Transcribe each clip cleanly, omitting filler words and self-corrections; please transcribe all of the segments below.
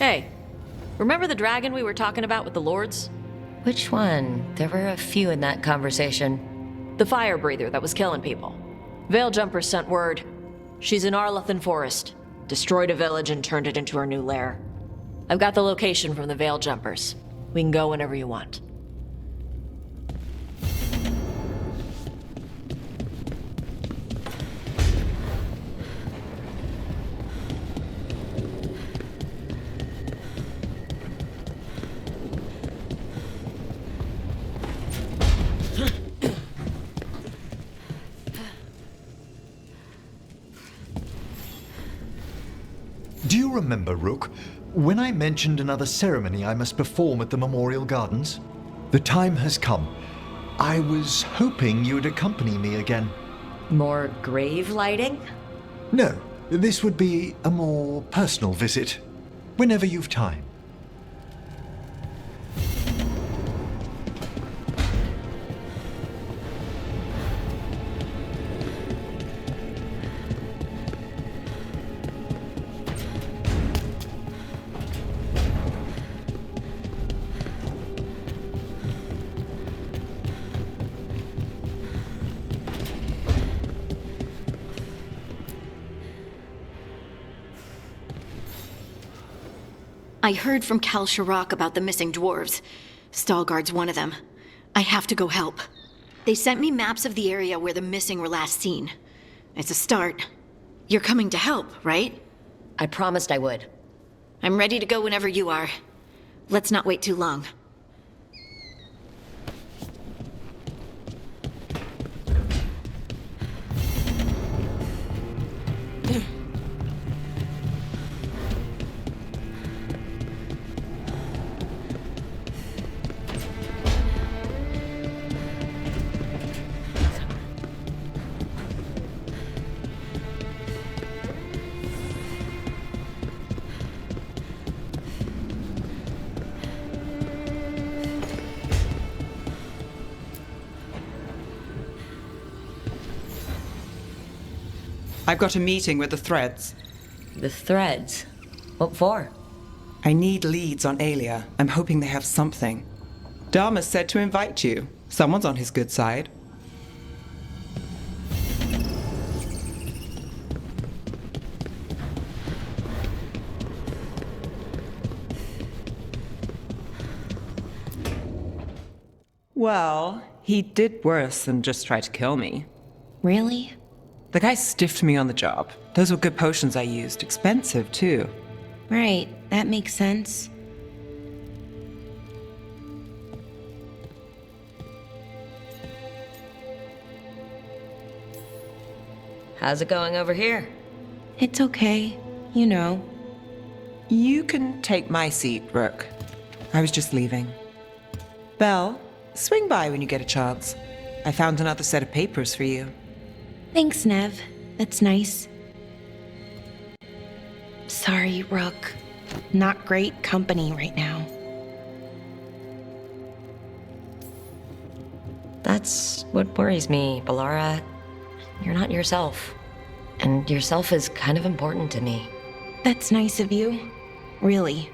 Hey, remember the dragon we were talking about with the lords? Which one? There were a few in that conversation. The fire breather that was killing people. Veiljumpers sent word. She's in Arlethan Forest. Destroyed a village and turned it into her new lair. I've got the location from the Veiljumpers. We can go whenever you want. Do you remember, Rook, when I mentioned another ceremony I must perform at the Memorial Gardens? The time has come. I was hoping you'd accompany me again. More grave lighting? No, this would be a more personal visit. Whenever you've time. I heard from Cal Sharrock about the missing dwarves. Stalguard's one of them. I have to go help. They sent me maps of the area where the missing were last seen. It's a start. You're coming to help, right? I promised I would. I'm ready to go whenever you are. Let's not wait too long. I've got a meeting with the Threads. The Threads? What for? I need leads on Aelia. I'm hoping they have something. Dharma said to invite you. Someone's on his good side. Well, he did worse than just try to kill me. Really? The guy stiffed me on the job. Those were good potions I used. Expensive, too. Right, that makes sense. How's it going over here? It's okay. You know. You can take my seat, Rook. I was just leaving. Belle, swing by when you get a chance. I found another set of papers for you. Thanks, Nev. That's nice. Sorry, Rook. Not great company right now. That's what worries me, Bellara. You're not yourself. And yourself is kind of important to me. That's nice of you. Really.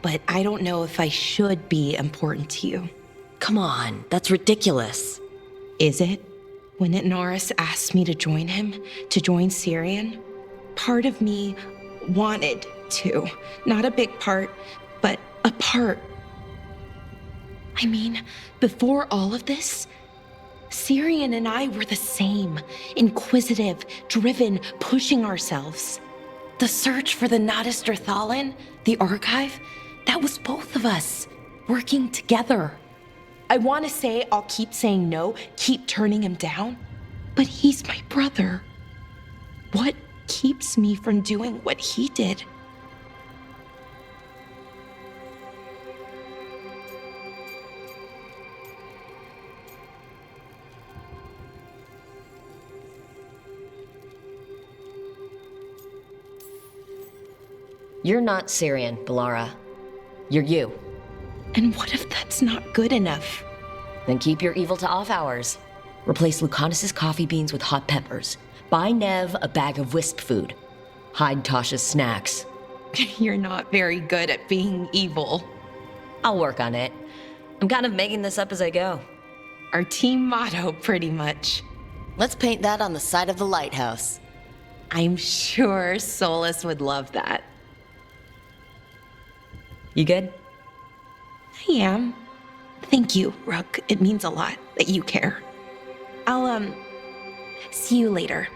But I don't know if I should be important to you. Come on, that's ridiculous. Is it? When Norris asked me to join him, to join Syrian, part of me wanted to. Not a big part, but a part. I mean, before all of this, Syrian and I were the same. Inquisitive, driven, pushing ourselves. The search for the Nadister Thalin, the archive, that was both of us, working together. I want to say I'll keep saying no, keep turning him down, but he's my brother. What keeps me from doing what he did? You're not Syrian, Bellara. You're you. And what if that's not good enough? Then keep your evil to off hours. Replace Lucanus's coffee beans with hot peppers. Buy Nev a bag of wisp food. Hide Tasha's snacks. You're not very good at being evil. I'll work on it. I'm kind of making this up as I go. Our team motto, pretty much. Let's paint that on the side of the lighthouse. I'm sure Solus would love that. You good? I am. Thank you, Rook. It means a lot that you care. I'll, see you later.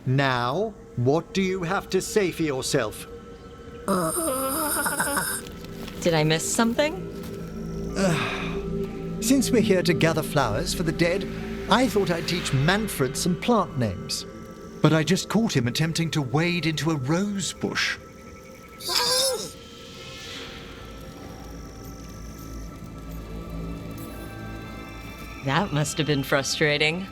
Now, what do you have to say for yourself? Did I miss something? Since we're here to gather flowers for the dead, I thought I'd teach Manfred some plant names. But I just caught him attempting to wade into a rose bush. That must have been frustrating.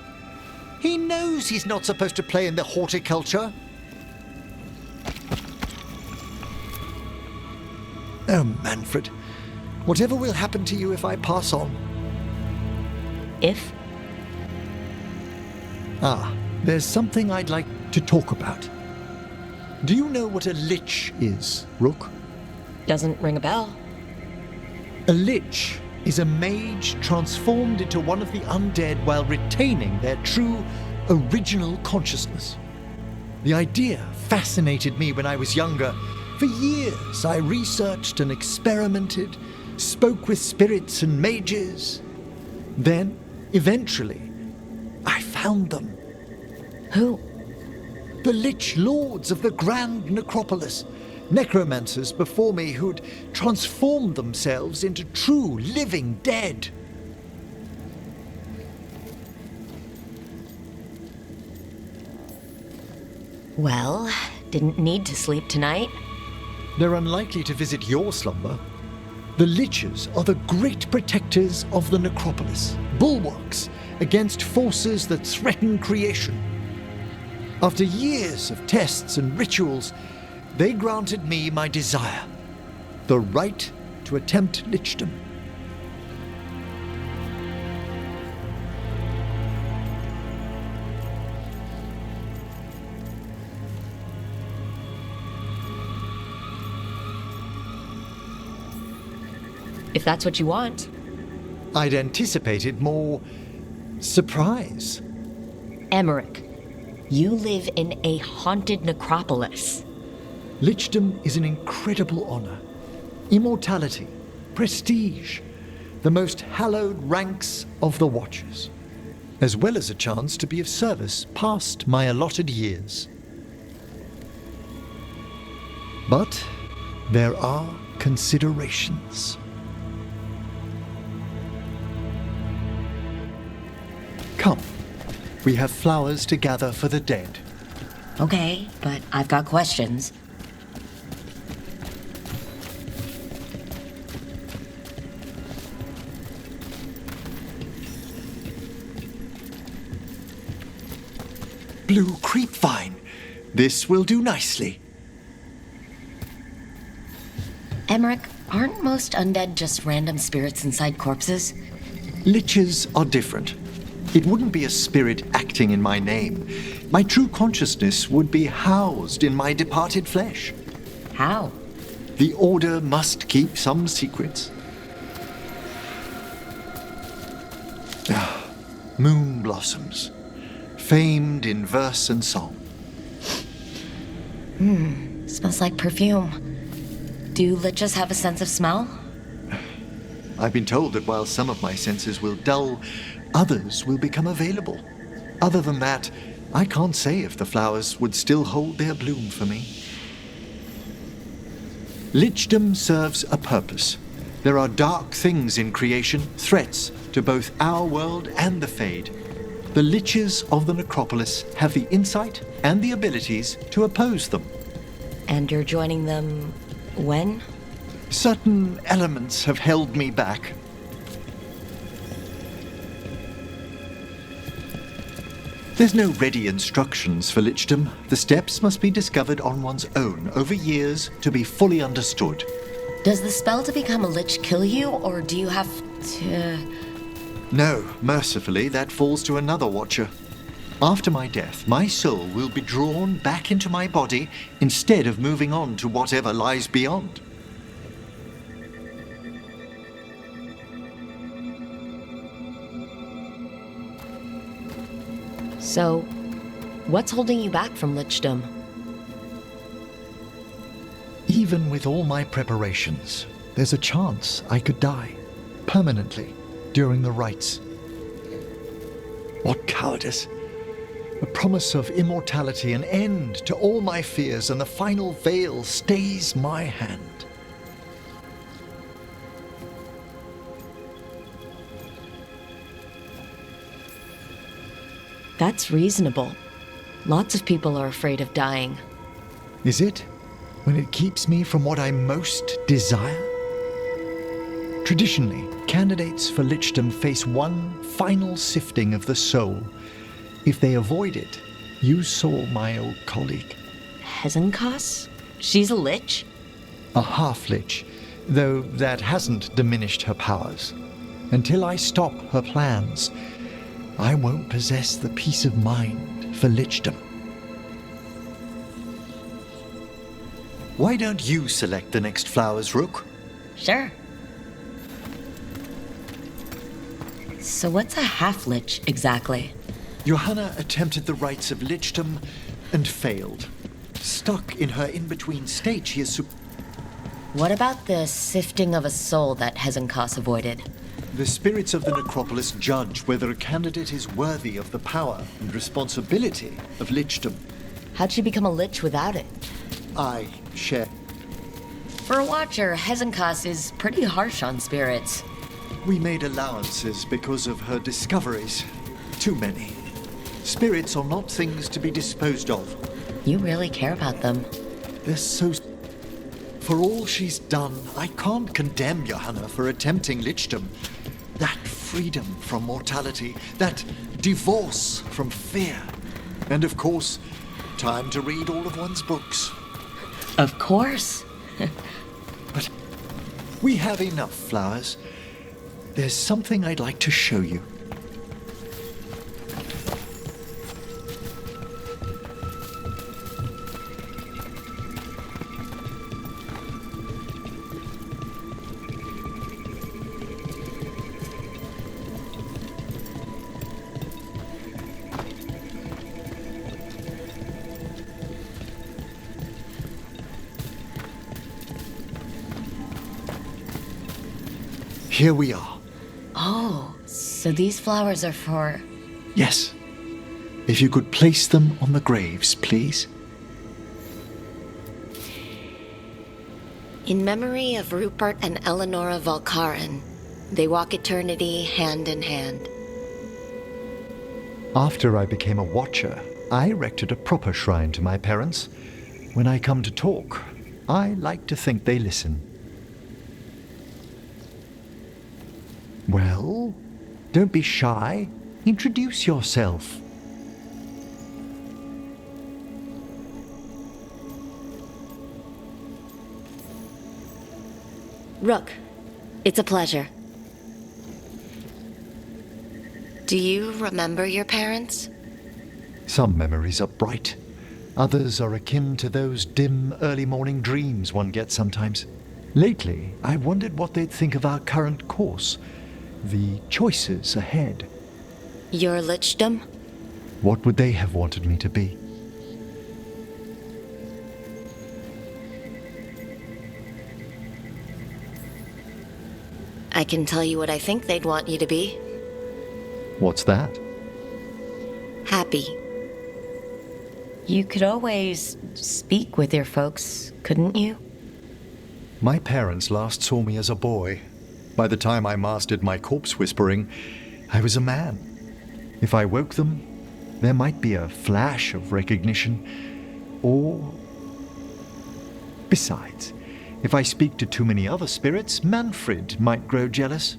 He knows he's not supposed to play in the horticulture. Oh, Manfred. Whatever will happen to you if I pass on? If? There's something I'd like to talk about. Do you know what a lich is, Rook? Doesn't ring a bell. A lich is a mage transformed into one of the undead while retaining their true, original consciousness. The idea fascinated me when I was younger. For years, I researched and experimented, spoke with spirits and mages. Then, eventually, I found them. Who? The Lich Lords of the Grand Necropolis. Necromancers before me who'd transformed themselves into true living dead. Well, didn't need to sleep tonight. They're unlikely to visit your slumber. The Liches are the great protectors of the necropolis, bulwarks against forces that threaten creation. After years of tests and rituals, they granted me my desire, the right to attempt lichdom. If that's what you want. I'd anticipated more surprise. Emmerich, You live in a haunted necropolis. Lichdom is an incredible honor. Immortality, prestige, the most hallowed ranks of the Watchers, as well as a chance to be of service past my allotted years. But there are considerations. Come, we have flowers to gather for the dead. Okay, but I've got questions. Blue creepvine. This will do nicely. Emmerich, aren't most undead just random spirits inside corpses? Liches are different. It wouldn't be a spirit acting in my name. My true consciousness would be housed in my departed flesh. How? The Order must keep some secrets. Moon blossoms, famed in verse and song. Smells like perfume. Do liches have a sense of smell? I've been told that while some of my senses will dull, others will become available. Other than that, I can't say if the flowers would still hold their bloom for me. Lichdom serves a purpose. There are dark things in creation, threats to both our world and the Fade. The Liches of the Necropolis have the insight and the abilities to oppose them. And you're joining them when? Certain elements have held me back. There's no ready instructions for Lichdom. The steps must be discovered on one's own over years to be fully understood. Does the spell to become a lich kill you, or do you have to... No, mercifully, that falls to another Watcher. After my death, my soul will be drawn back into my body instead of moving on to whatever lies beyond. So, what's holding you back from lichdom? Even with all my preparations, there's a chance I could die permanently during the rites. What cowardice! A promise of immortality, an end to all my fears, and the final veil stays my hand. That's reasonable. Lots of people are afraid of dying. Is it? When it keeps me from what I most desire? Traditionally, candidates for lichdom face one final sifting of the soul. If they avoid it, you saw my old colleague. Hezenkas? She's a lich? A half-lich, though that hasn't diminished her powers. Until I stop her plans, I won't possess the peace of mind for lichdom. Why don't you select the next flowers, Rook? Sure. So what's a half-lich exactly? Johanna attempted the rites of lichdom and failed. Stuck in her in-between state, she is What about the sifting of a soul that Hezenkas avoided? The spirits of the necropolis judge whether a candidate is worthy of the power and responsibility of lichdom. How'd she become a lich without it? I share. For a watcher, Hezenkas is pretty harsh on spirits. We made allowances because of her discoveries. Too many. Spirits are not things to be disposed of. You really care about them. They're so... For all she's done, I can't condemn Johanna for attempting lichdom. That freedom from mortality, that divorce from fear. And of course, time to read all of one's books. Of course. But we have enough flowers. There's something I'd like to show you. here we are. Oh, so these flowers are for... Yes. If you could place them on the graves, please. In memory of Rupert and Eleonora Valkarin, they walk eternity hand in hand. After I became a watcher, I erected a proper shrine to my parents. When I come to talk, I like to think they listen. Well, don't be shy. Introduce yourself. Rook, it's a pleasure. Do you remember your parents? Some memories are bright. Others are akin to those dim early morning dreams one gets sometimes. Lately, I wondered what they'd think of our current course, the choices ahead. Your lichdom? What would they have wanted me to be? I can tell you what I think they'd want you to be. What's that? Happy. You could always speak with your folks, couldn't you? My parents last saw me as a boy. By the time I mastered my corpse whispering, I was a man. If I woke them, there might be a flash of recognition, or... Besides, if I speak to too many other spirits, Manfred might grow jealous.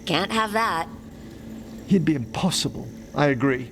Can't have that. He'd be impossible, I agree.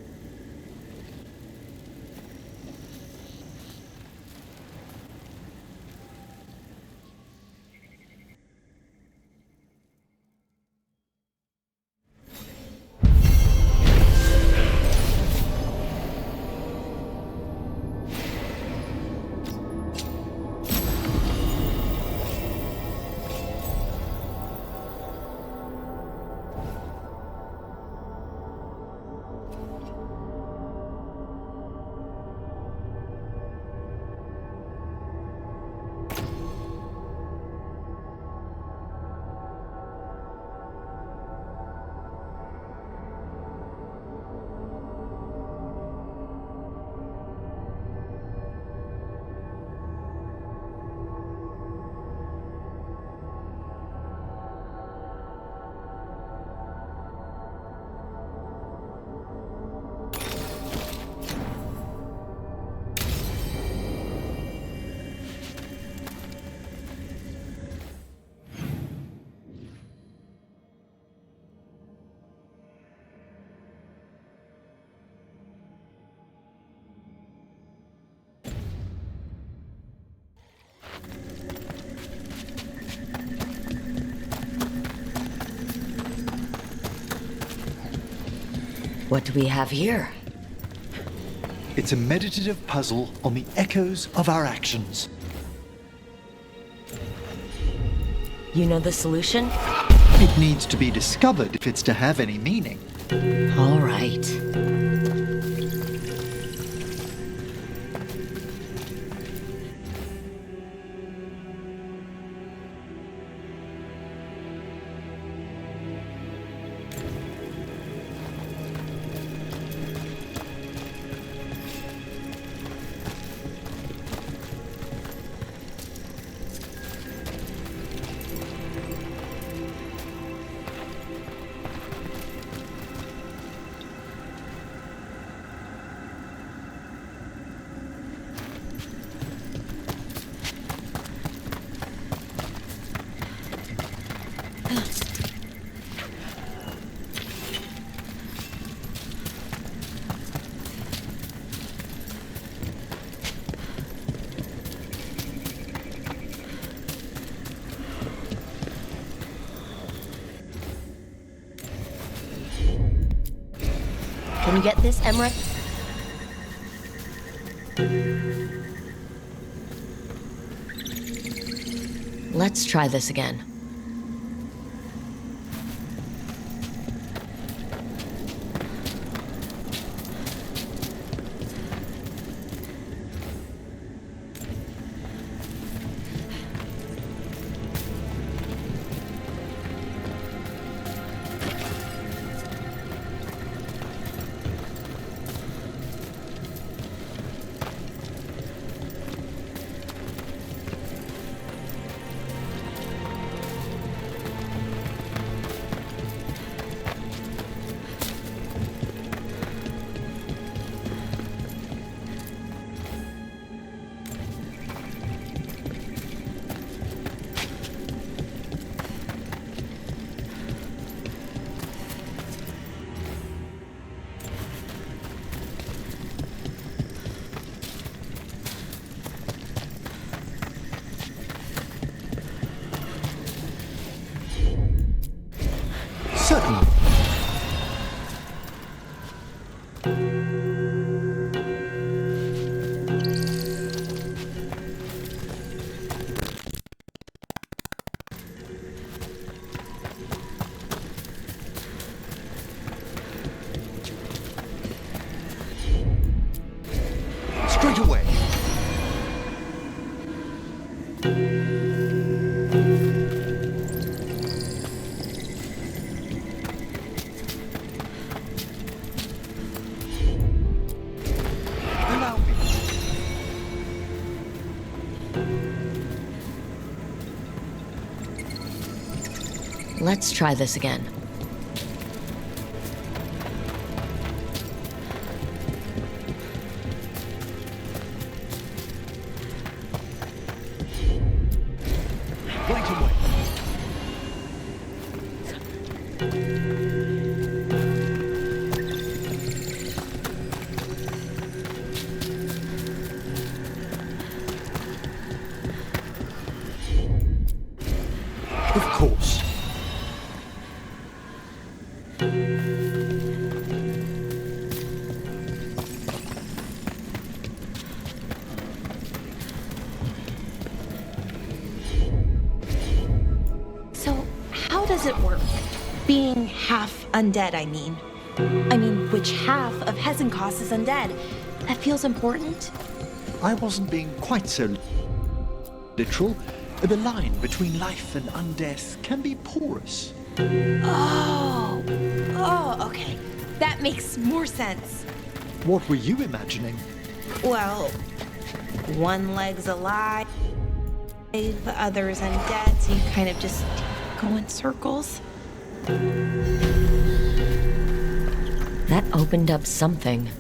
What do we have here? It's a meditative puzzle on the echoes of our actions. You know the solution? It needs to be discovered if it's to have any meaning. All right. Can you get this, Emmerich? Let's try this again. Right away. Allow me. Let's try this again. Right away. Of course. So, how does it work? Being half undead, I mean. I mean, which half of Hezenkos is undead? That feels important. I wasn't being quite so literal. The line between life and undeath can be porous. Oh, okay. That makes more sense. What were you imagining? Well, one leg's alive, the other's undead, so you kind of just go in circles. That opened up something.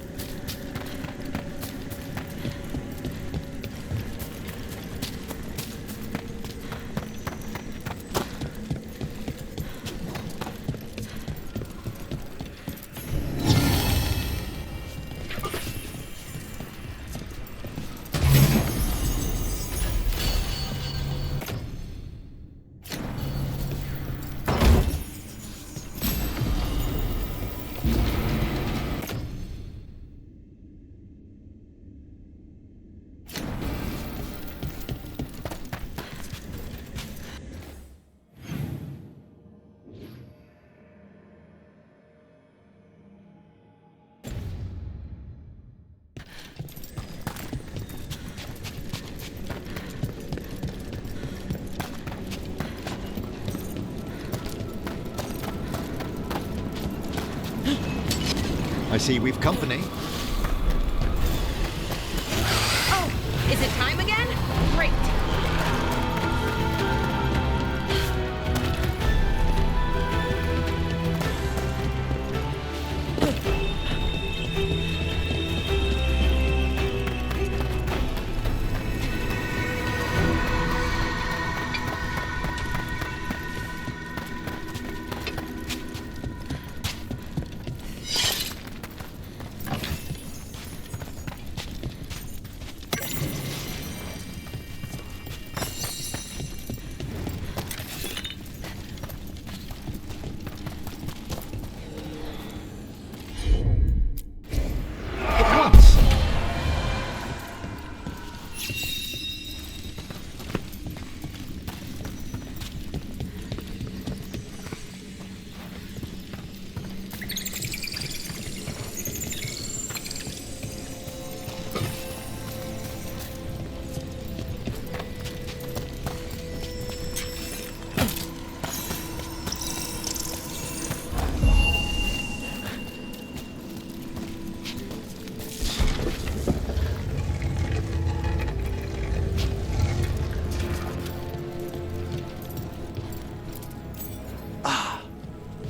I see we've company. Oh, is it time again? Great.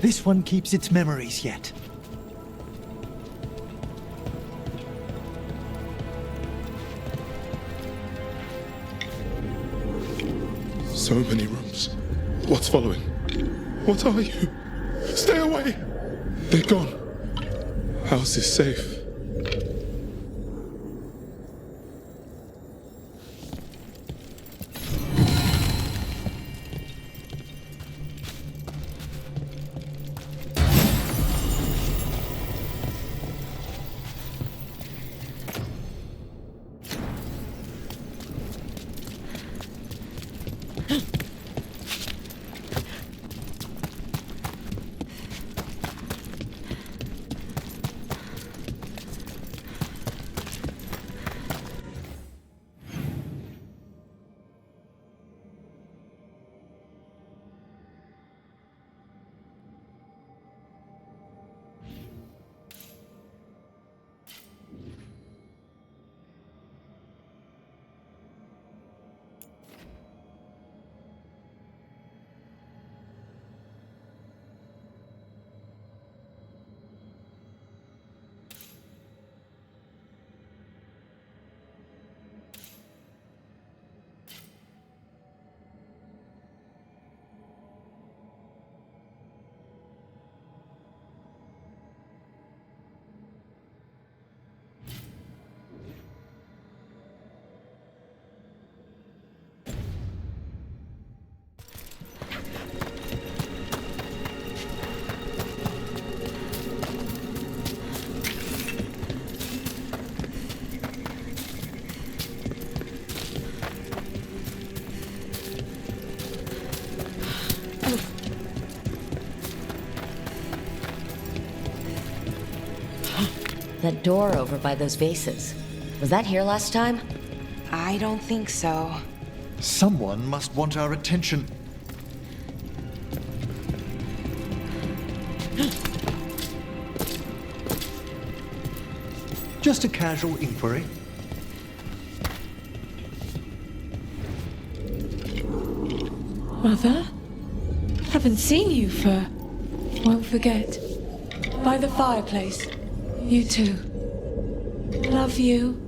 This one keeps its memories yet. So many rooms. What's following? What are you? Stay away! They're gone. House is safe. That door over by those vases. Was that here last time? I don't think so. Someone must want our attention. Just a casual inquiry. Mother? Haven't seen you for... Won't forget. By the fireplace. You too. Love you.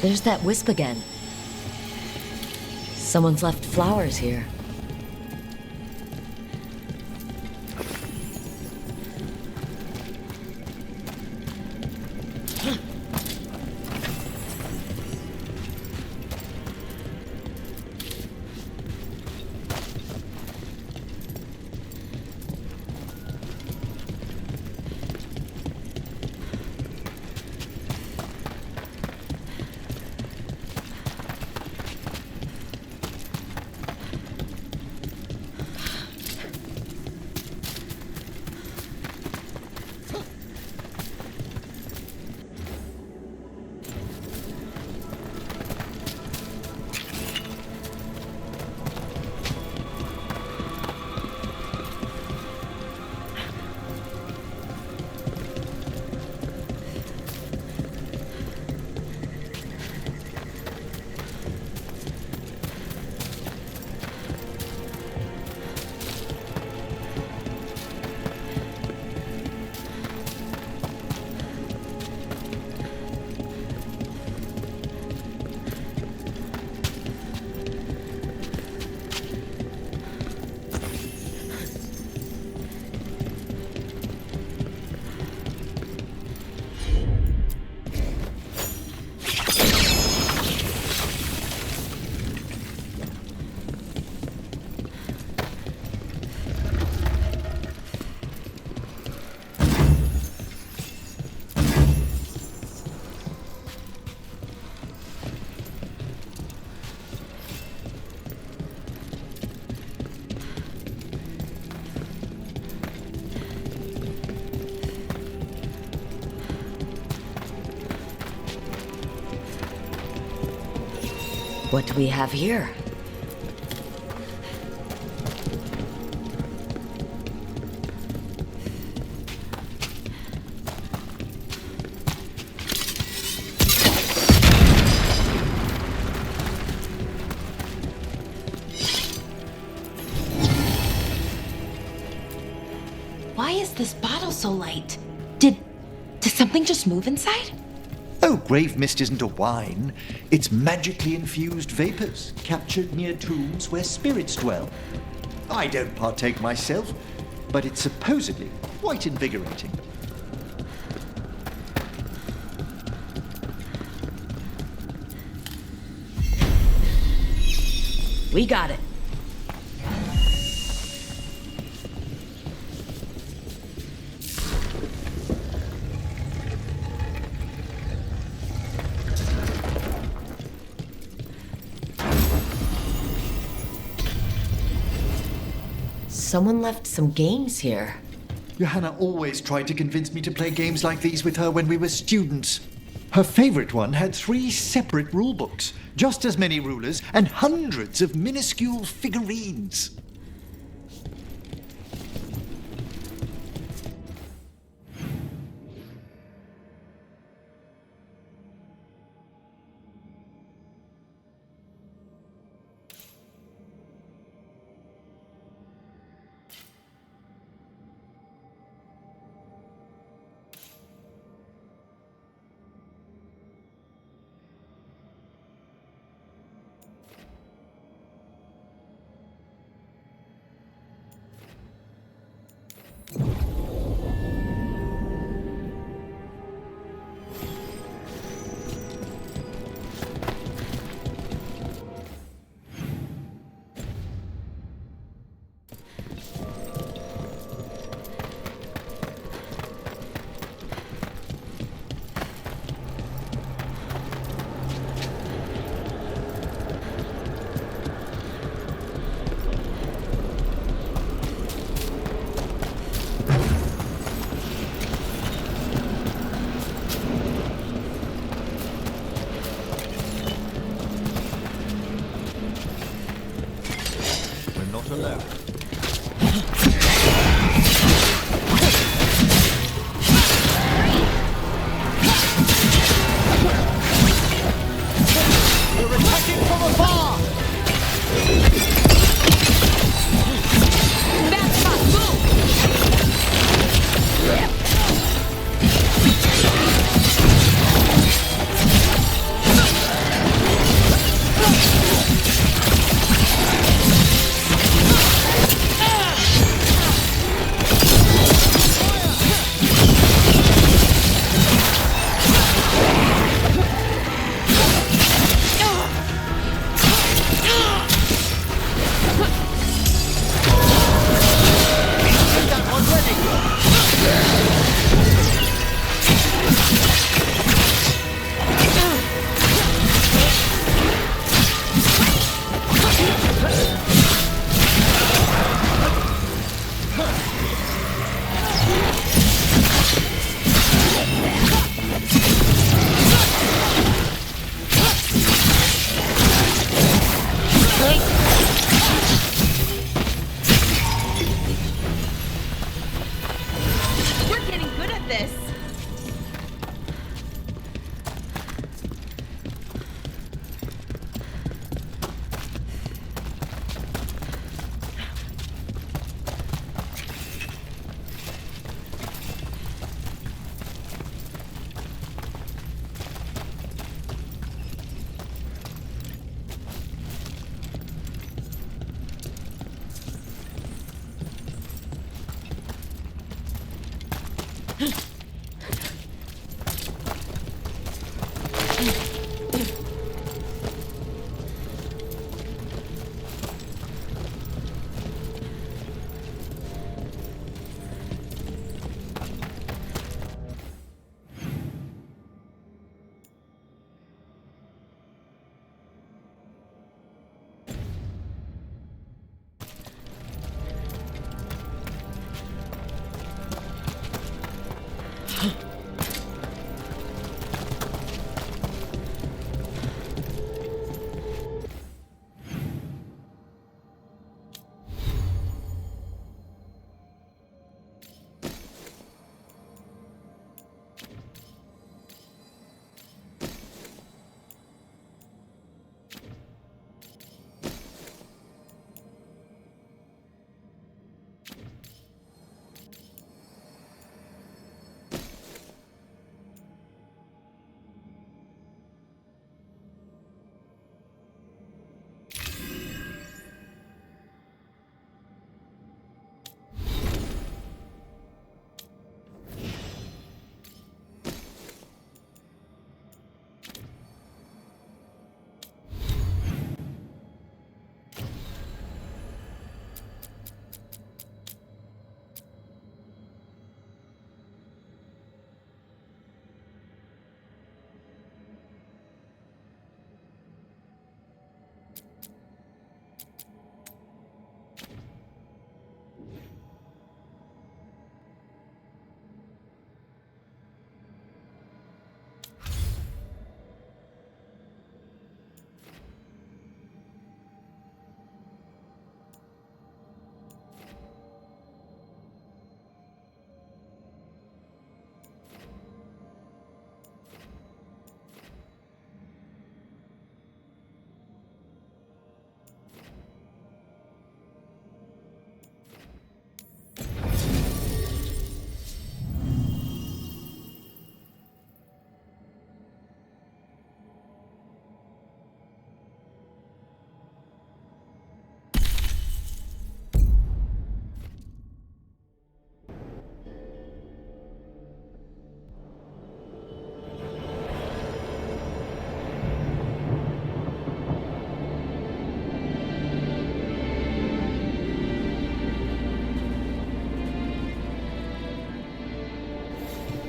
There's that wisp again. Someone's left flowers here. What do we have here? Why is this bottle so light? Did something just move inside? Oh, grave mist isn't a wine. It's magically infused vapors captured near tombs where spirits dwell. I don't partake myself, but it's supposedly quite invigorating. We got it. Someone left some games here. Johanna always tried to convince me to play games like these with her when we were students. Her favorite one had 3 separate rulebooks, just as many rulers, and hundreds of minuscule figurines. this.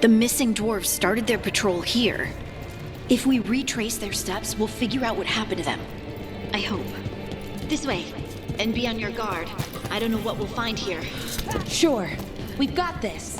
The missing dwarves started their patrol here. If we retrace their steps, we'll figure out what happened to them. I hope. This way. And be on your guard. I don't know what we'll find here. Sure. We've got this.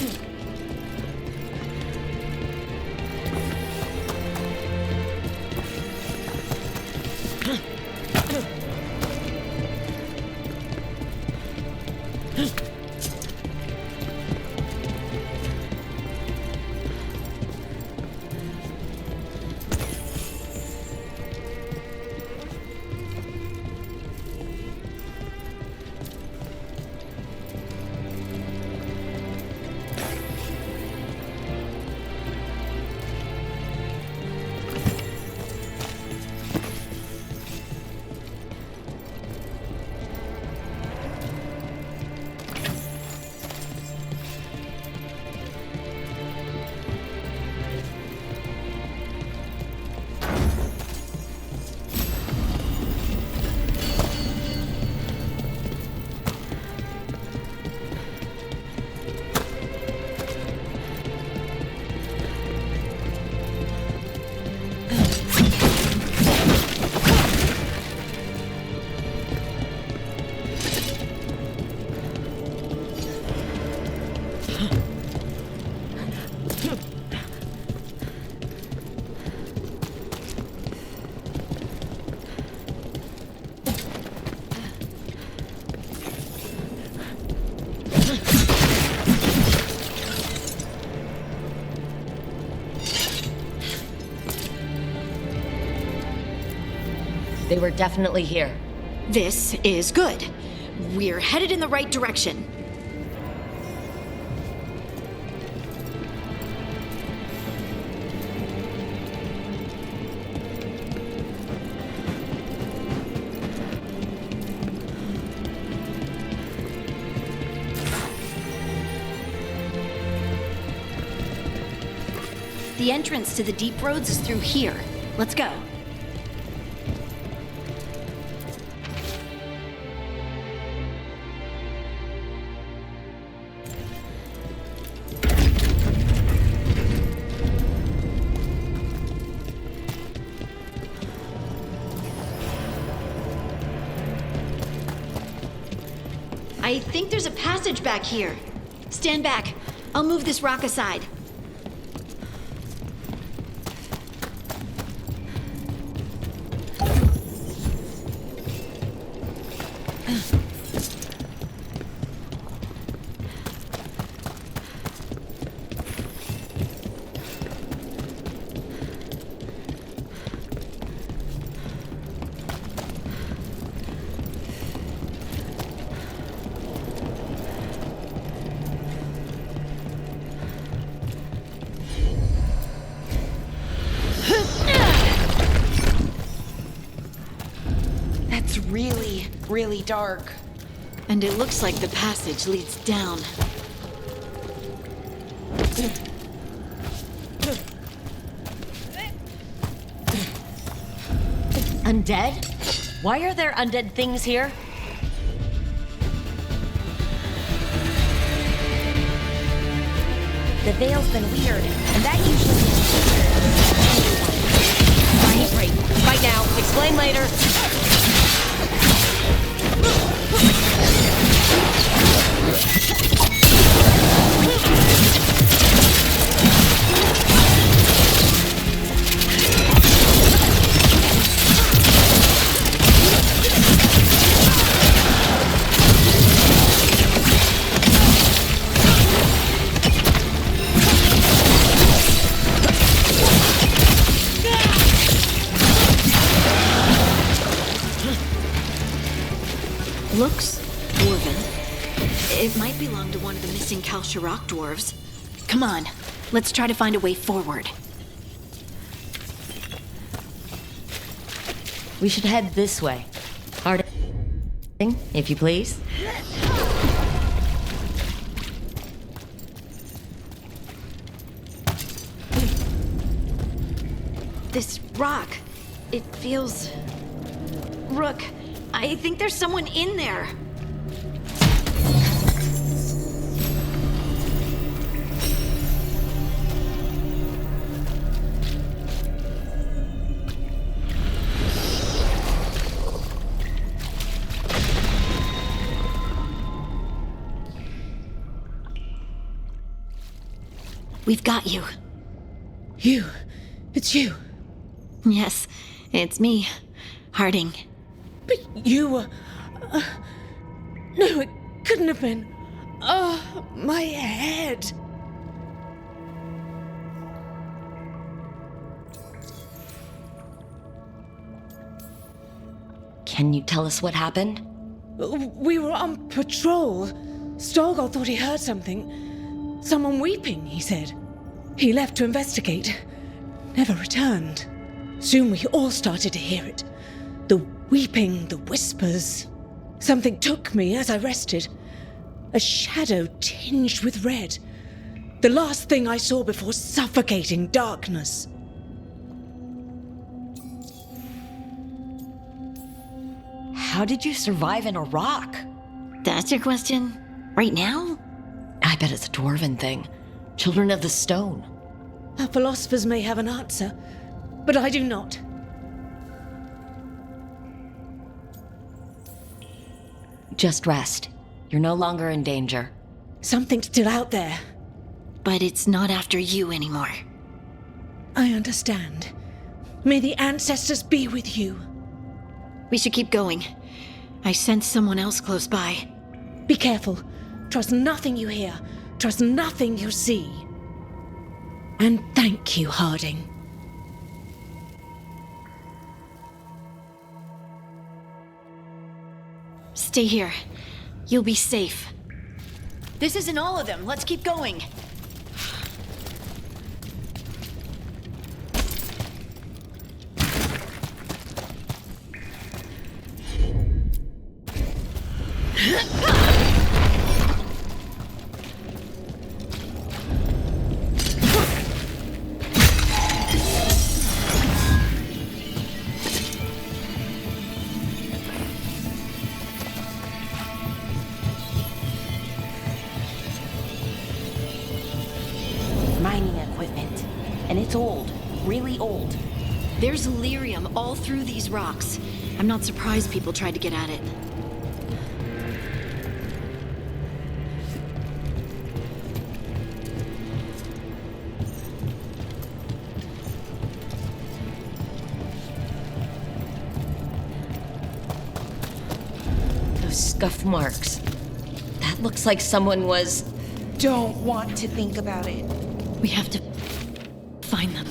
They were definitely here. This is good. We're headed in the right direction. The entrance to the deep roads is through here. Let's go. I think there's a passage back here. Stand back. I'll move this rock aside. Really dark. And it looks like the passage leads down. Undead? Why are there undead things here? The veil's been weird, and that usually means... Right, fight now. Explain later. Looks dwarven. It might belong to one of the missing Kalsharok dwarves. Come on, let's try to find a way forward. We should head this way. Harding, if you please. This rock, it feels... Rook, I think there's someone in there. We've got you. You. It's you. Yes, it's me, Harding. But you were... no, it couldn't have been. Oh, my head. Can you tell us what happened? We were on patrol. Storgol thought he heard something. Someone weeping, he said. He left to investigate. Never returned. Soon we all started to hear it. The weeping, the whispers. Something took me as I rested. A shadow tinged with red. The last thing I saw before suffocating darkness. How did you survive in a rock? That's your question? Right now? I bet it's a dwarven thing. Children of the stone. Our philosophers may have an answer, but I do not. Just rest. You're no longer in danger. Something's still out there. But it's not after you anymore. I understand. May the ancestors be with you. We should keep going. I sense someone else close by. Be careful. Trust nothing you hear. Trust nothing you see. And thank you, Harding. Stay here. You'll be safe. This isn't all of them. Let's keep going. Mining equipment. And it's old. Really old. There's lyrium all through these rocks. I'm not surprised people tried to get at it. Those scuff marks. That looks like someone was... Don't want to think about it. We have to find them.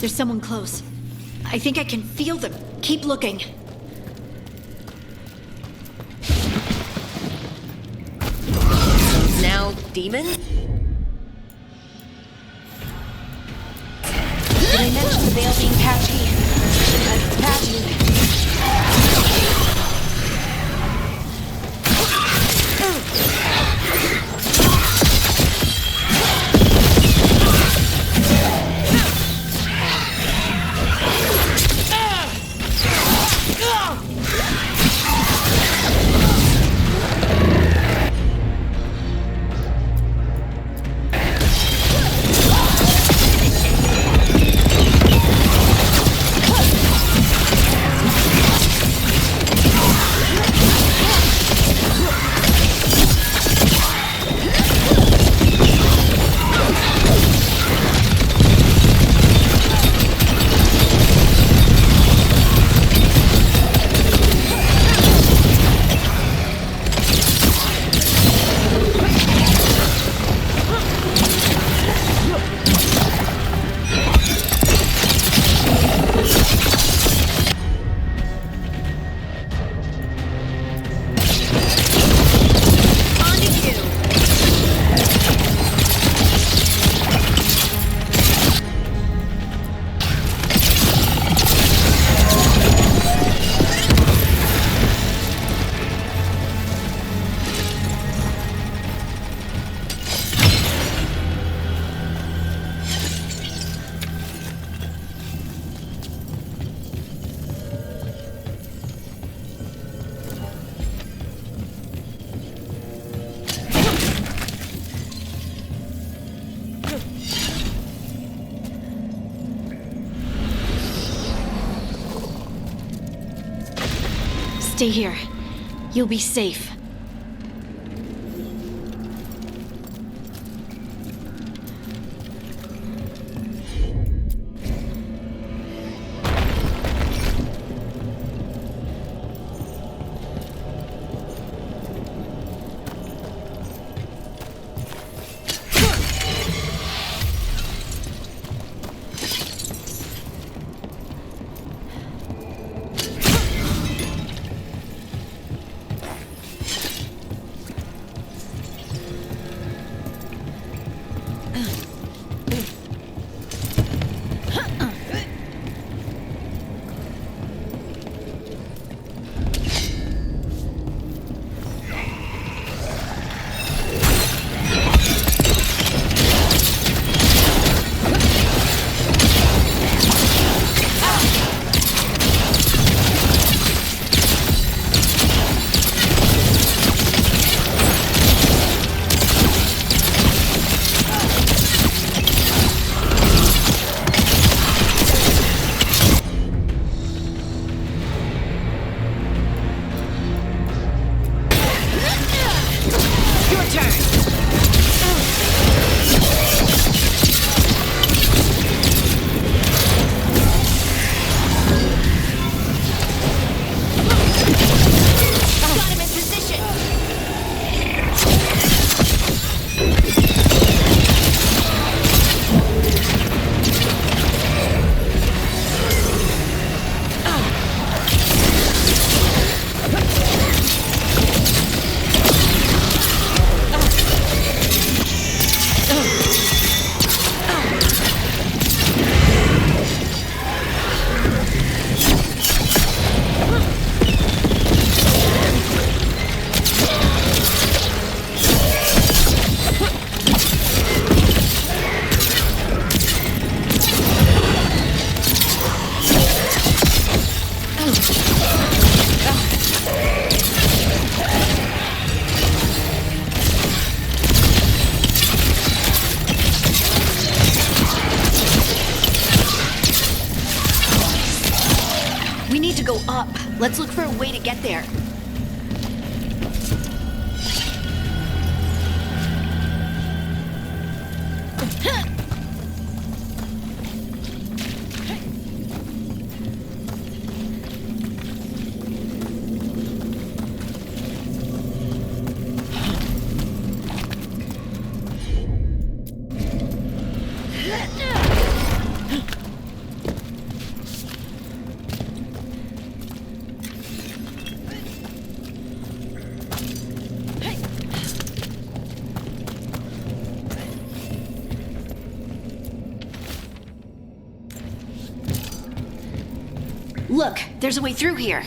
There's someone close. I think I can feel them. Keep looking. Now, demon? Veil being patchy. Patchy. Stay here. You'll be safe. Go up. Let's look for a way to get there. Look, there's a way through here.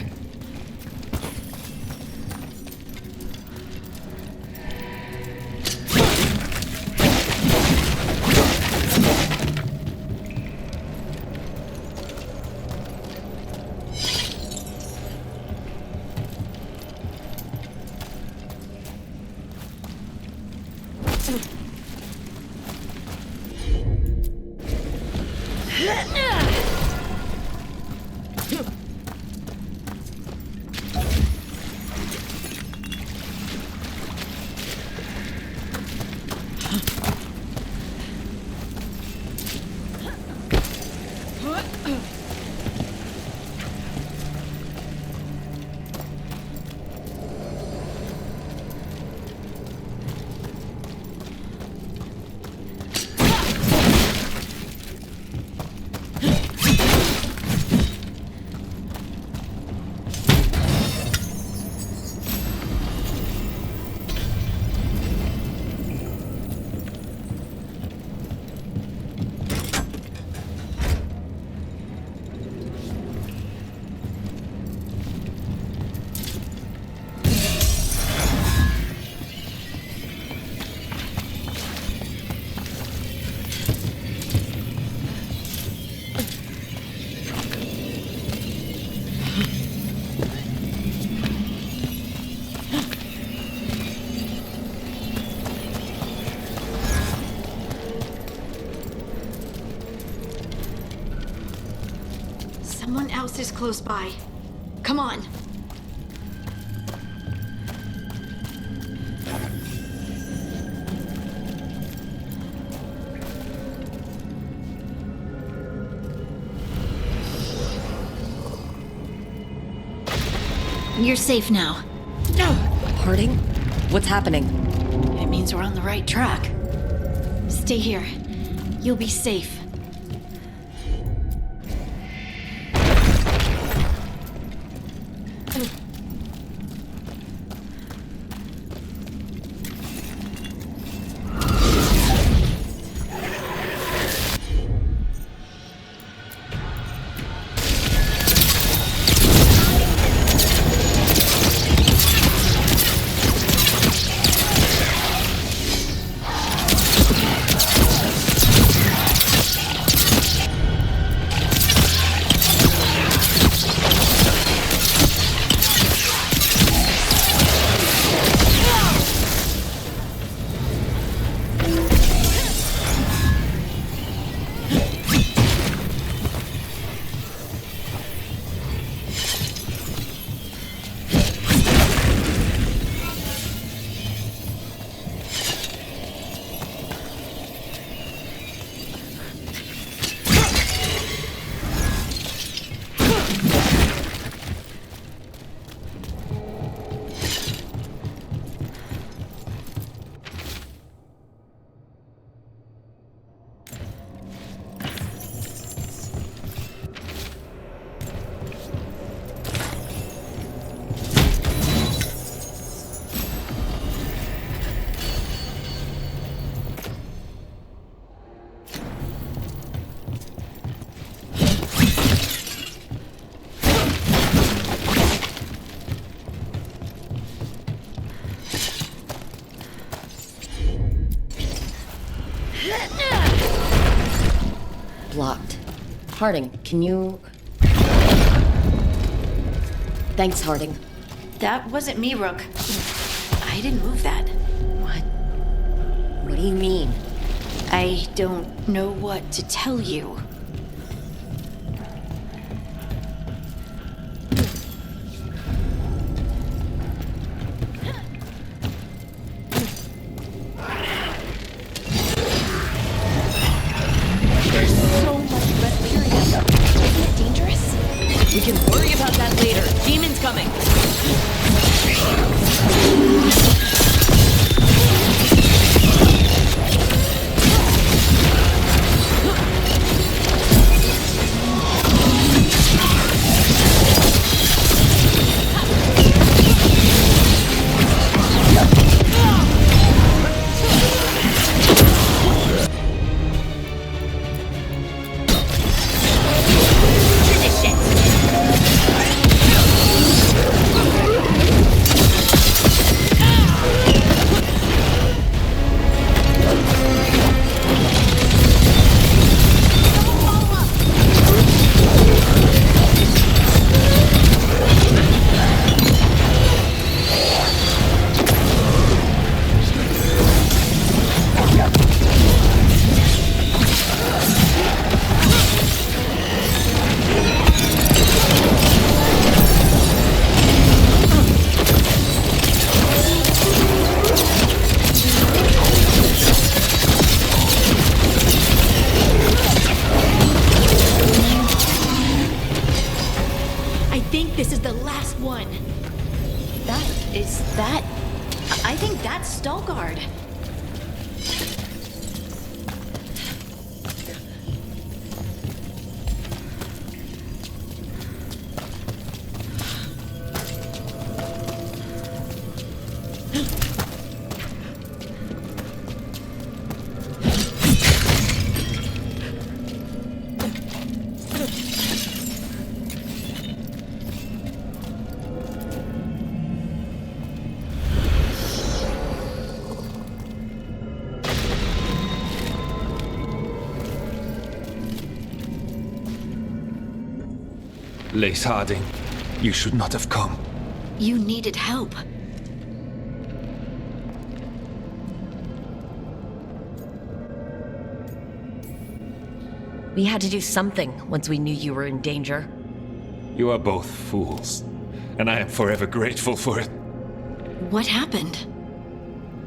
Someone else is close by. Come on. You're safe now. Harding? What's happening? It means we're on the right track. Stay here. You'll be safe. Blocked. Harding, can you... Thanks, Harding. That wasn't me, Rook. I didn't move that. What? What do you mean? I don't know what to tell you. We can worry about that later. Demons coming. this is the last one. I think that's Stalgard. Lace Harding, you should not have come. You needed help. We had to do something once we knew you were in danger. You are both fools, and I am forever grateful for it. What happened?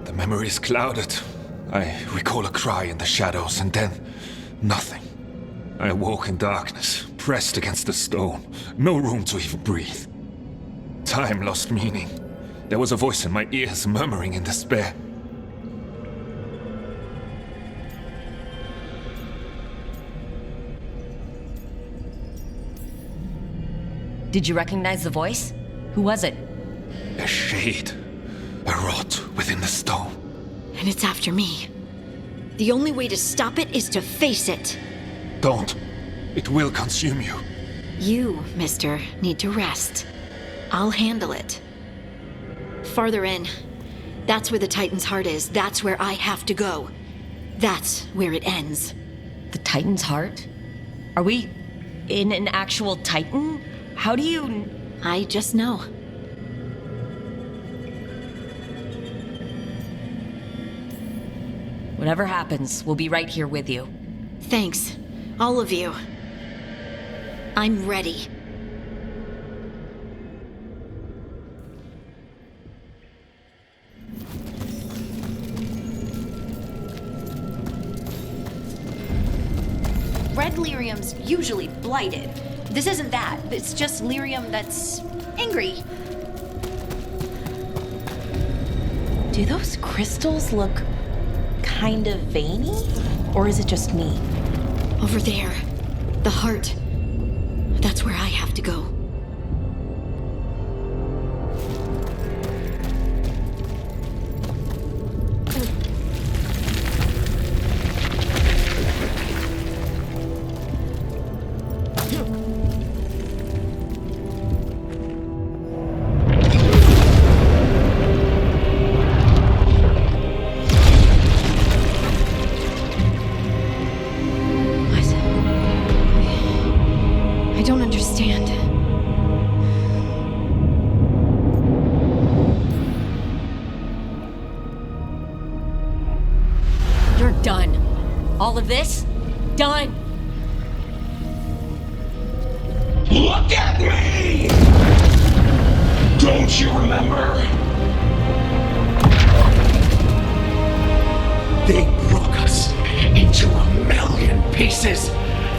The memory is clouded. I recall a cry in the shadows, and then nothing. I awoke in darkness, pressed against the stone. No room to even breathe. Time lost meaning. There was a voice in my ears murmuring in despair. Did you recognize the voice? Who was it? A shade. A rot within the stone. And it's after me. The only way to stop it is to face it. Don't. It will consume you. You, mister, need to rest. I'll handle it. Farther in. That's where the Titan's heart is. That's where I have to go. That's where it ends. The Titan's heart? Are we in an actual Titan? How do you... I just know. Whatever happens, we'll be right here with you. Thanks. All of you. I'm ready. Red lyrium's usually blighted. This isn't that. It's just lyrium that's angry. Do those crystals look kind of veiny? Or is it just me? Over there. The heart. That's where I have to go. All of this? Done! Look at me! Don't you remember? They broke us into 1,000,000 pieces,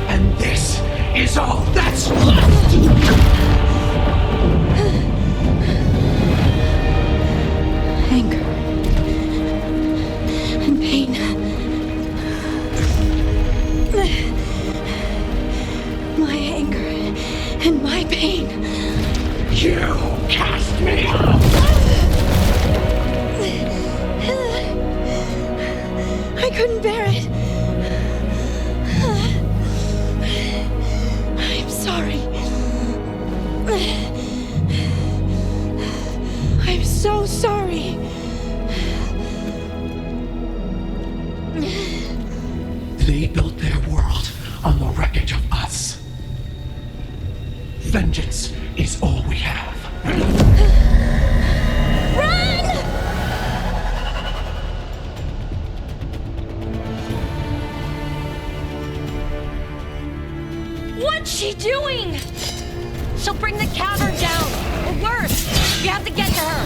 and this is all that's left! Anger. And pain. My anger and my pain. You cast me out! I couldn't bear it. I'm sorry. I'm so sorry. They built their world on the wreckage of us. Vengeance is all we have. Run! What's she doing? She'll bring the cavern down, or worse. We have to get to her.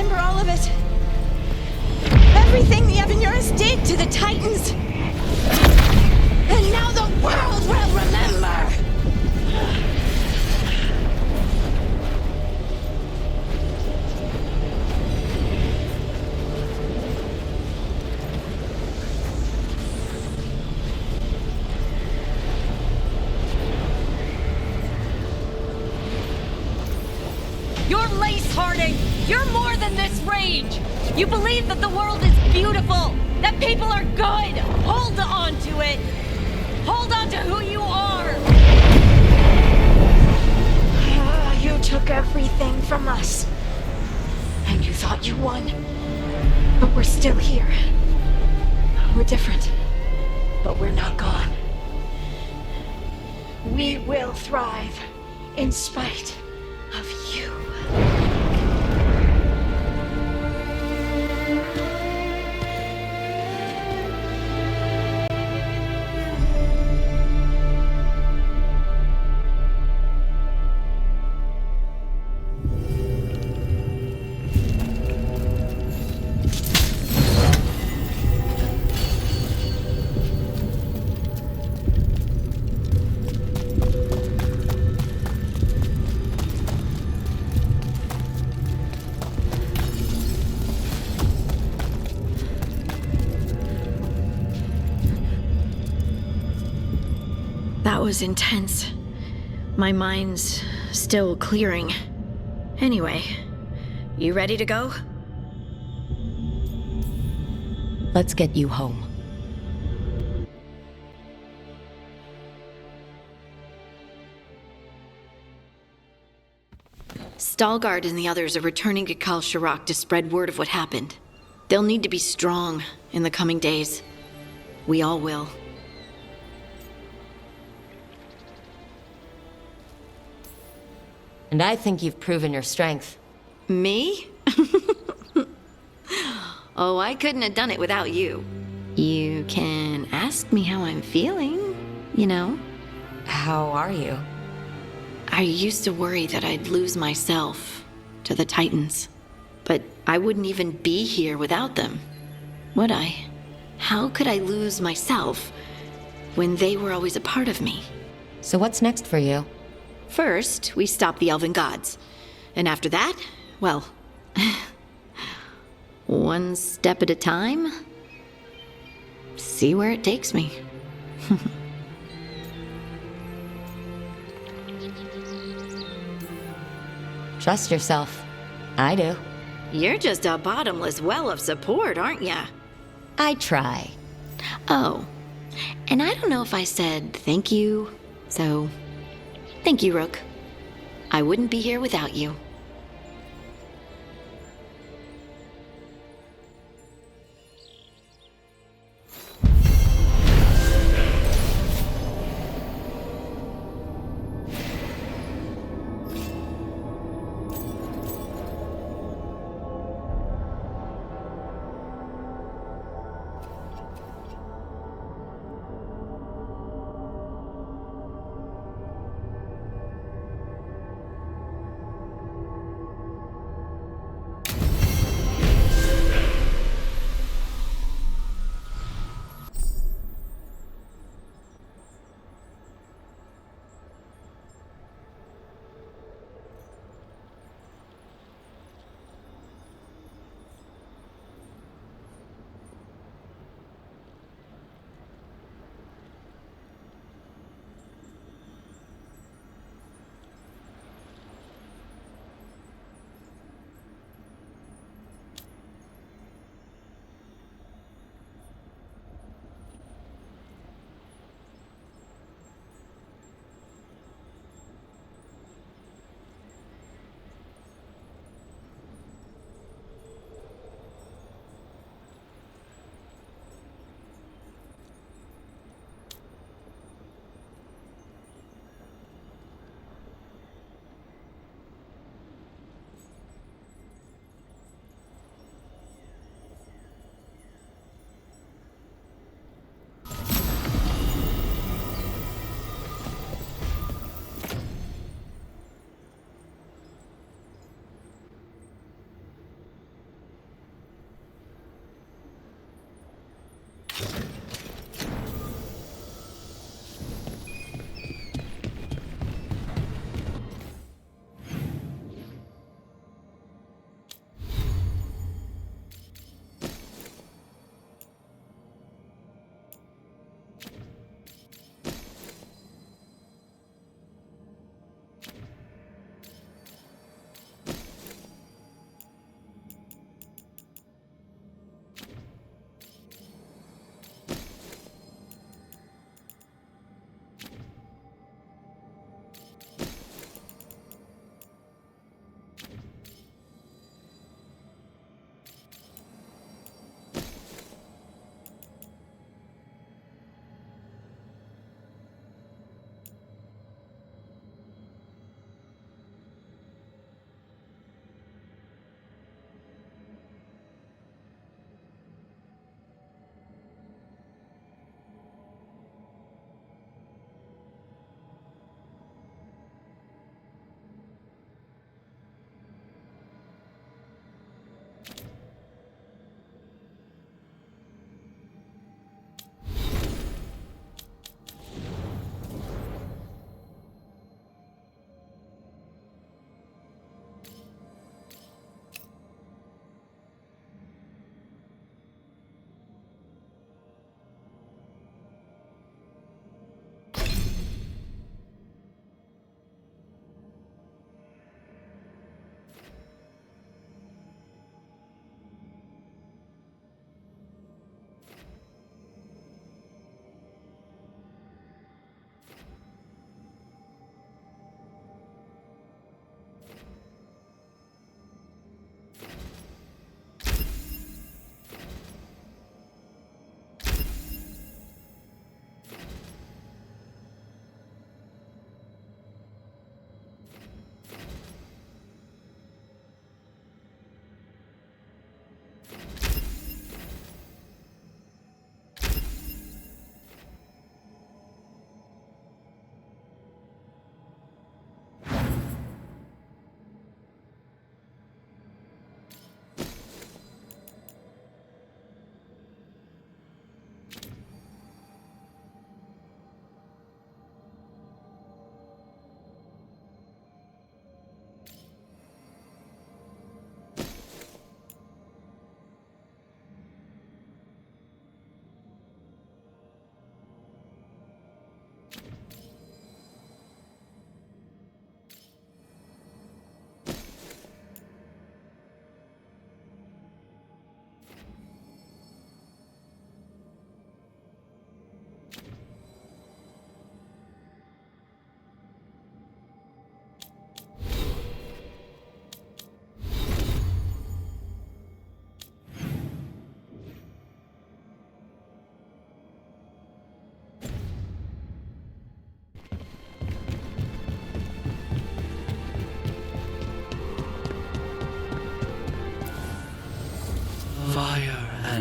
remember all of it. Everything the Evanurus did to the Titans. And now the world will remember! You're lace-hearted! You're more than this rage! You believe that the world is beautiful! That people are good! Hold on to it! Hold on to who you are! You took everything from us. And you thought you won. But we're still here. We're different. But we're not gone. We will thrive in spite of you. That was intense. My mind's still clearing. Anyway, you ready to go? Let's get you home. Stalgard and the others are returning to Kal Shirak to spread word of what happened. They'll need to be strong in the coming days. We all will. And I think you've proven your strength. Me? Oh, I couldn't have done it without you. You can ask me how I'm feeling, you know? How are you? I used to worry that I'd lose myself to the Titans. But I wouldn't even be here without them, would I? How could I lose myself when they were always a part of me? So what's next for you? First, we stop the Elven Gods. And after that, well, one step at a time. See where it takes me. Trust yourself. I do. You're just a bottomless well of support, aren't ya? I try. Oh, and I don't know if I said thank you, so thank you, Rook. I wouldn't be here without you.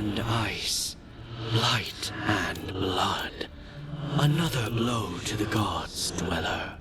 and ice, light and blood. Another blow to the gods' dweller.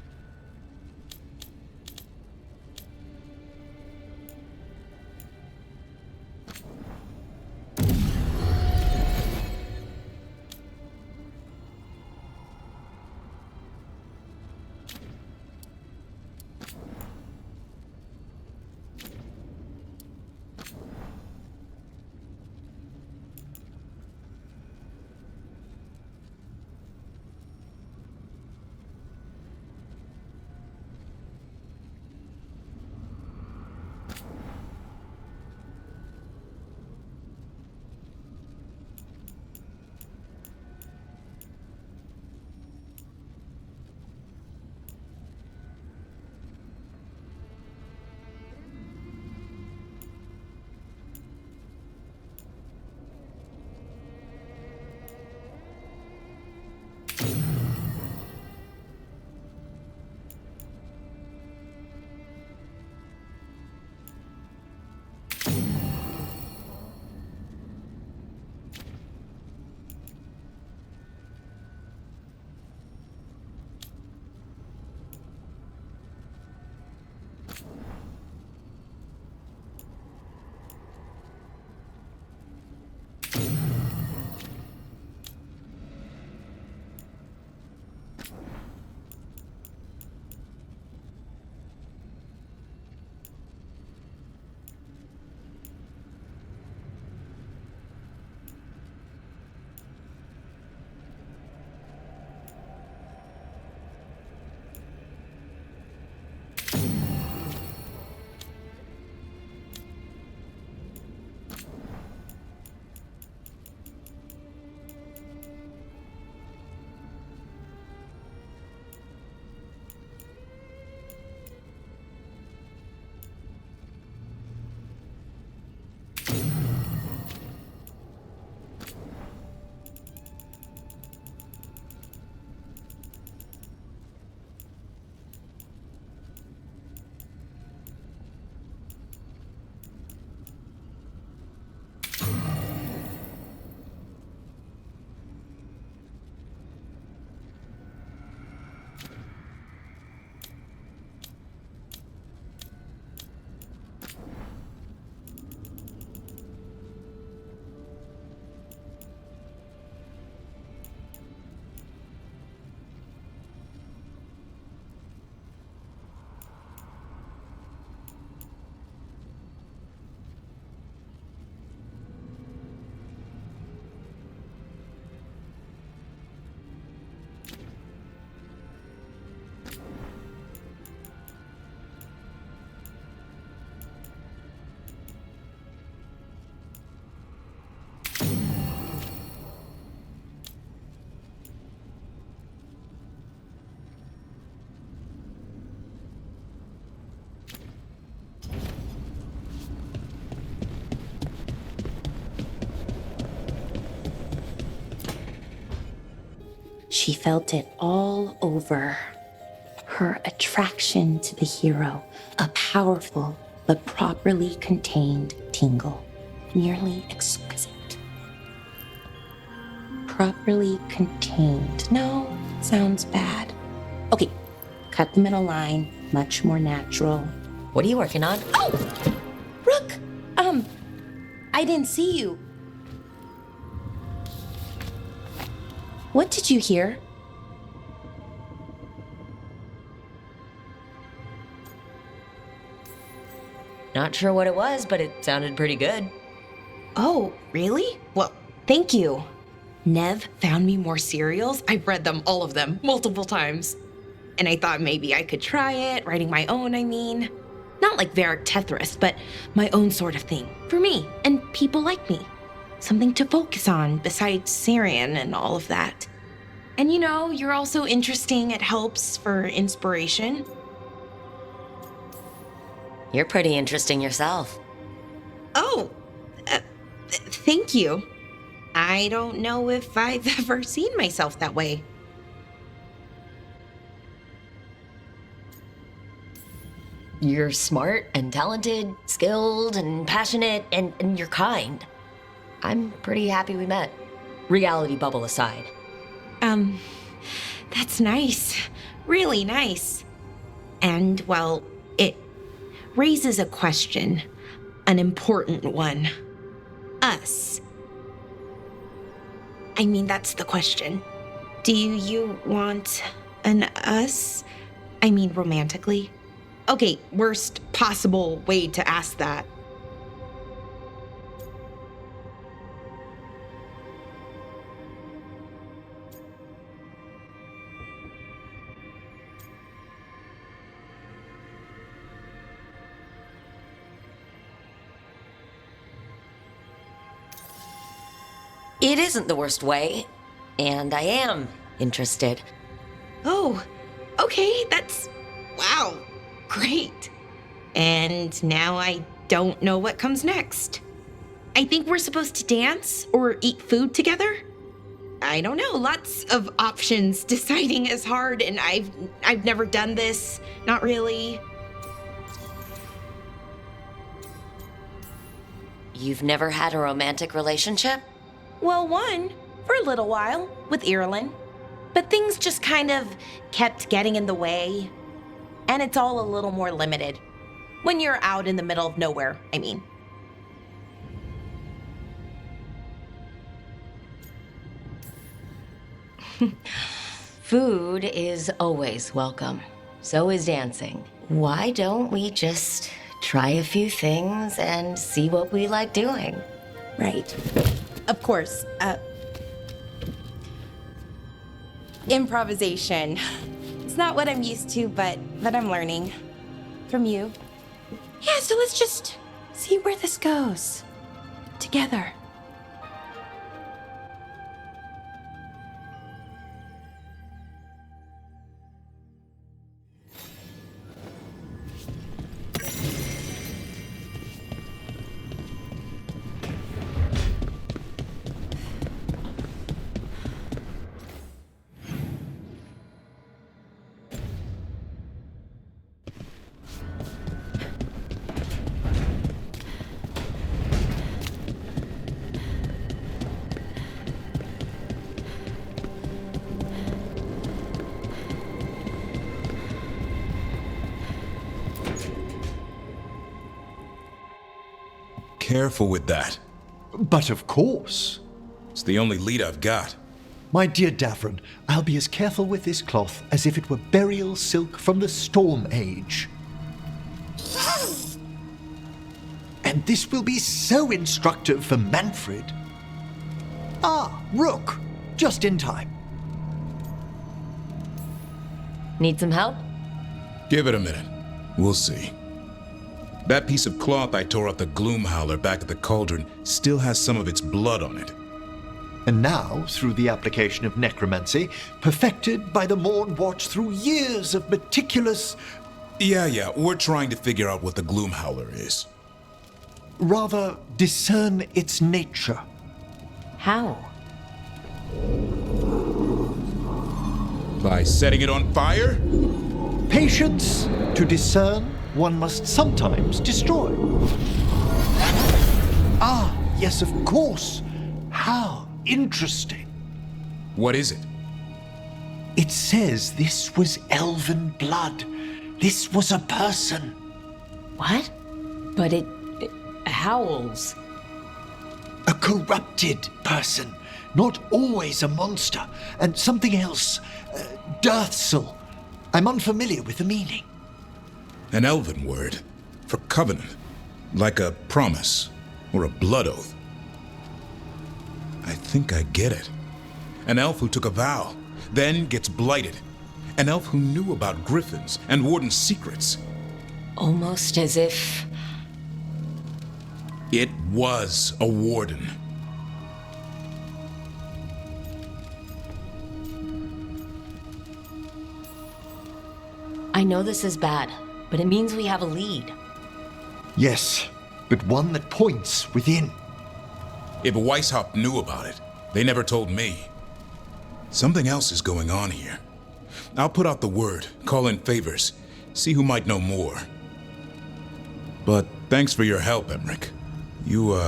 She felt it all over. Her attraction to the hero, a powerful but properly contained tingle, nearly exquisite. Properly contained. No, sounds bad. Okay, cut the middle line, much more natural. What are you working on? Oh! Rook! I didn't see you. What did you hear? Not sure what it was, but it sounded pretty good. Oh, really? Well, thank you. Nev found me more serials. I've read them, all of them, multiple times. And I thought maybe I could try it, writing my own, I mean. Not like Varric Tethrith, but my own sort of thing. For me, and people like me. Something to focus on besides Syrian and all of that. And you know, you're also interesting. It helps for inspiration. You're pretty interesting yourself. Oh, thank you. I don't know if I've ever seen myself that way. You're smart and talented, skilled and passionate, and you're kind. I'm pretty happy we met. Reality bubble aside. That's nice. Really nice. And, well, it raises a question. An important one. Us. I mean, that's the question. Do you want an us? I mean, romantically? Okay, worst possible way to ask that. It isn't the worst way, and I am interested. Oh, okay, that's... wow, great. And now I don't know what comes next. I think we're supposed to dance or eat food together? I don't know, lots of options. Deciding is hard, and I've never done this, not really. You've never had a romantic relationship? Well, one, for a little while, with Ireland. But things just kind of kept getting in the way. And it's all a little more limited. When you're out in the middle of nowhere, I mean. Food is always welcome. So is dancing. Why don't we just try a few things and see what we like doing? Right. Of course. Improvisation. It's not what I'm used to, but I'm learning. From you. Yeah, so let's just see where this goes. Together. Careful with that. But of course. It's the only lead I've got. My dear Davron, I'll be as careful with this cloth as if it were burial silk from the Storm Age. And this will be so instructive for Manfred. Ah, Rook, just in time. Need some help? Give it a minute. We'll see. That piece of cloth I tore off the Gloom Howler back at the cauldron still has some of its blood on it. And now, through the application of necromancy, perfected by the Morn Watch through years of meticulous... Yeah, we're trying to figure out what the Gloom Howler is. Rather, discern its nature. How? By setting it on fire? Patience. To discern, one must sometimes destroy. Ah, yes, of course. How interesting. What is it? It says this was elven blood. This was a person. What? But it howls. A corrupted person. Not always a monster. And something else. Dirthsel. I'm unfamiliar with the meaning. An elven word for covenant, like a promise or a blood oath. I think I get it. An elf who took a vow, then gets blighted. An elf who knew about griffins and warden's secrets. Almost as if... It was a warden. I know this is bad, but it means we have a lead. Yes, but one that points within. If Weishaupt knew about it, they never told me. Something else is going on here. I'll put out the word, call in favors, see who might know more. But thanks for your help, Emmerich. You,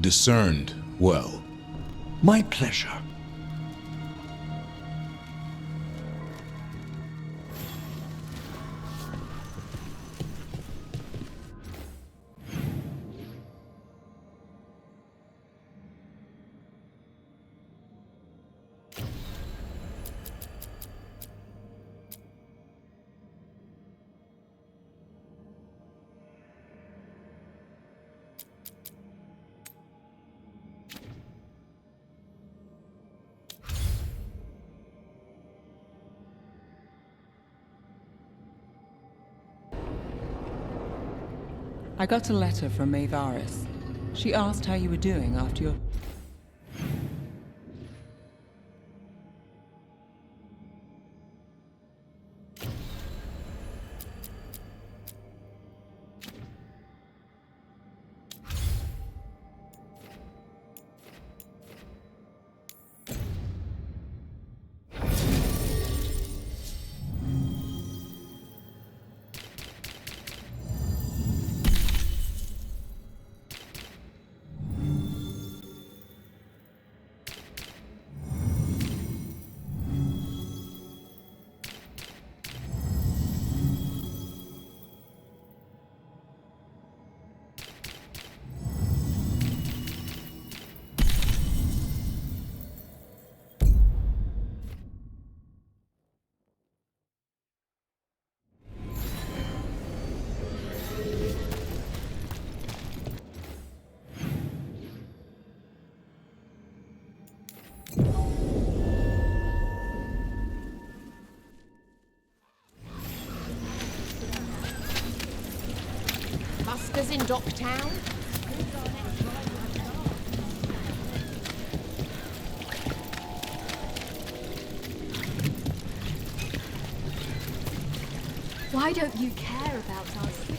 discerned well. My pleasure. I got a letter from Maevaris. She asked how you were doing after your... Buster's in Docktown? Why don't you care about our city?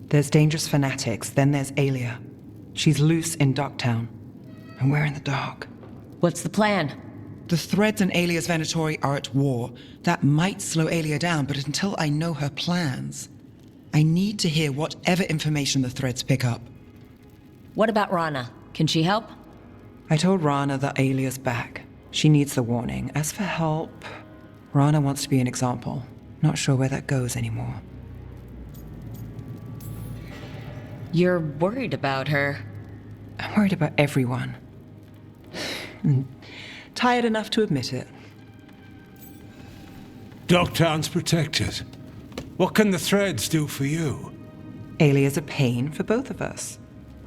There's dangerous fanatics, then there's Alia. She's loose in Docktown, and we're in the dark. What's the plan? The Threads and Alia's Venatori are at war. That might slow Alia down, but until I know her plans, I need to hear whatever information the Threads pick up. What about Rana? Can she help? I told Rana that Alia's back. She needs the warning. As for help, Rana wants to be an example. Not sure where that goes anymore. You're worried about her. I'm worried about everyone. Tired enough to admit it. Docktown's protected. What can the Threads do for you? Alia's a pain for both of us.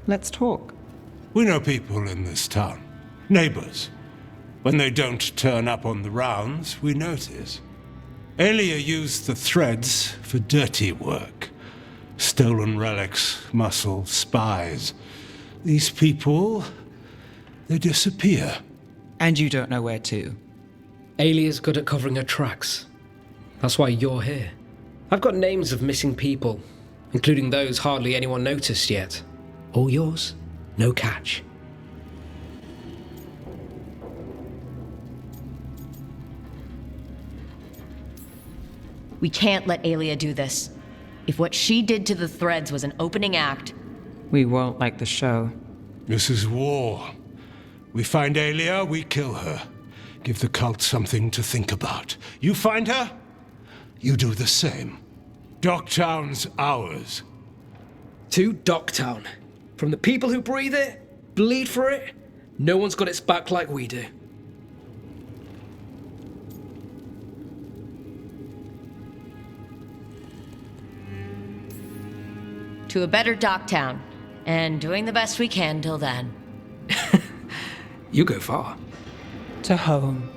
Let's talk. We know people in this town. Neighbors. When they don't turn up on the rounds, we notice. Alia used the Threads for dirty work. Stolen relics, muscle, spies. These people, they disappear. And you don't know where to. Alia's good at covering her tracks. That's why you're here. I've got names of missing people, including those hardly anyone noticed yet. All yours, no catch. We can't let Alia do this. If what she did to the Threads was an opening act... We won't like the show. This is war. We find Alia, we kill her. Give the cult something to think about. You find her, you do the same. Docktown's ours. To Docktown. From the people who breathe it, bleed for it, no one's got its back like we do. To a better Docktown, and doing the best we can till then. You go far. To home.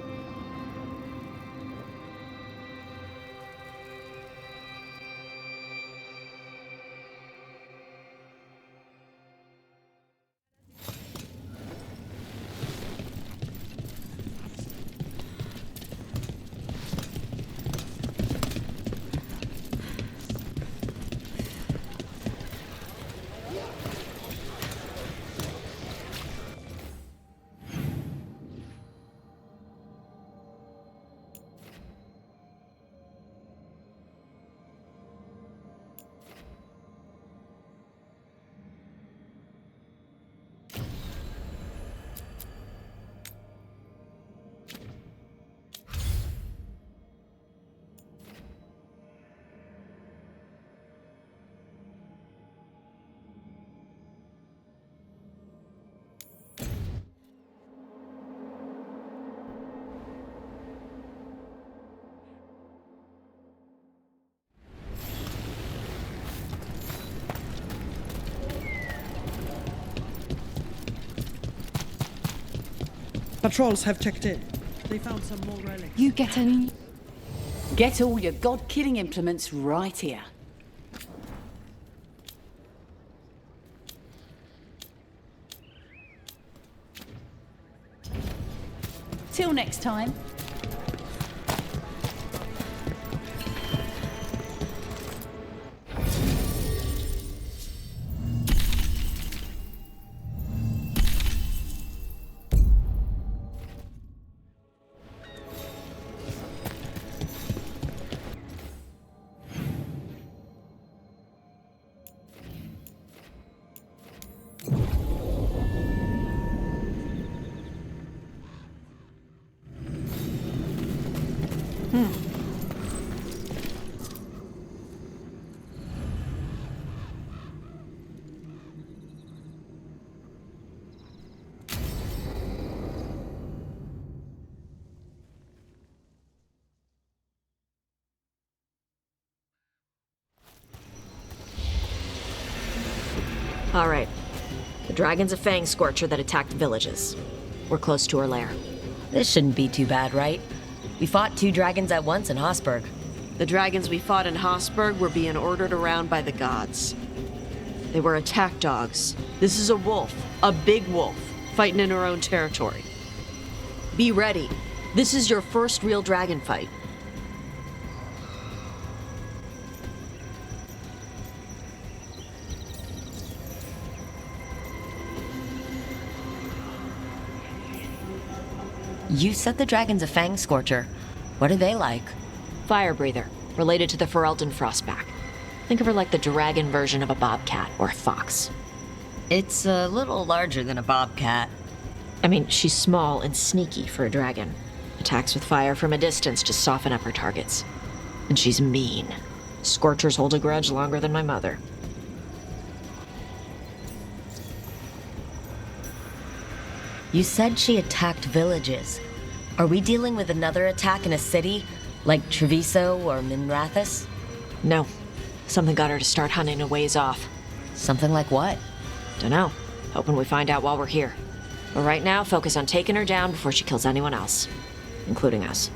Patrols have checked in. They found some more relics. You get any? Get all your god-killing implements right here. Till next time. All right. The dragon's a fang scorcher that attacked villages. We're close to her lair. This shouldn't be too bad, right? We fought 2 dragons at once in Hossberg. The dragons we fought in Hossberg were being ordered around by the gods. They were attack dogs. This is a wolf, a big wolf, fighting in her own territory. Be ready. This is your first real dragon fight. You said the dragon's a fang scorcher. What are they like? Fire breather, related to the Ferelden frostback. Think of her like the dragon version of a bobcat or a fox. It's a little larger than a bobcat. I mean, she's small and sneaky for a dragon. Attacks with fire from a distance to soften up her targets. And she's mean. Scorchers hold a grudge longer than my mother. You said she attacked villages. Are we dealing with another attack in a city, like Treviso or Minrathous? No. Something got her to start hunting a ways off. Something like what? Dunno. Hoping we find out while we're here. But right now, focus on taking her down before she kills anyone else. Including us.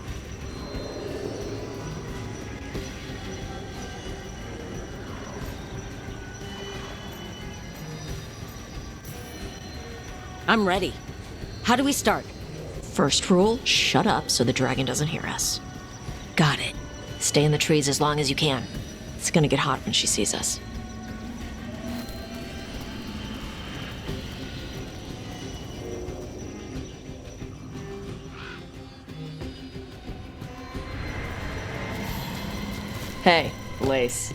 I'm ready. How do we start? First rule, shut up so the dragon doesn't hear us. Got it. Stay in the trees as long as you can. It's gonna get hot when she sees us. Hey, Lace.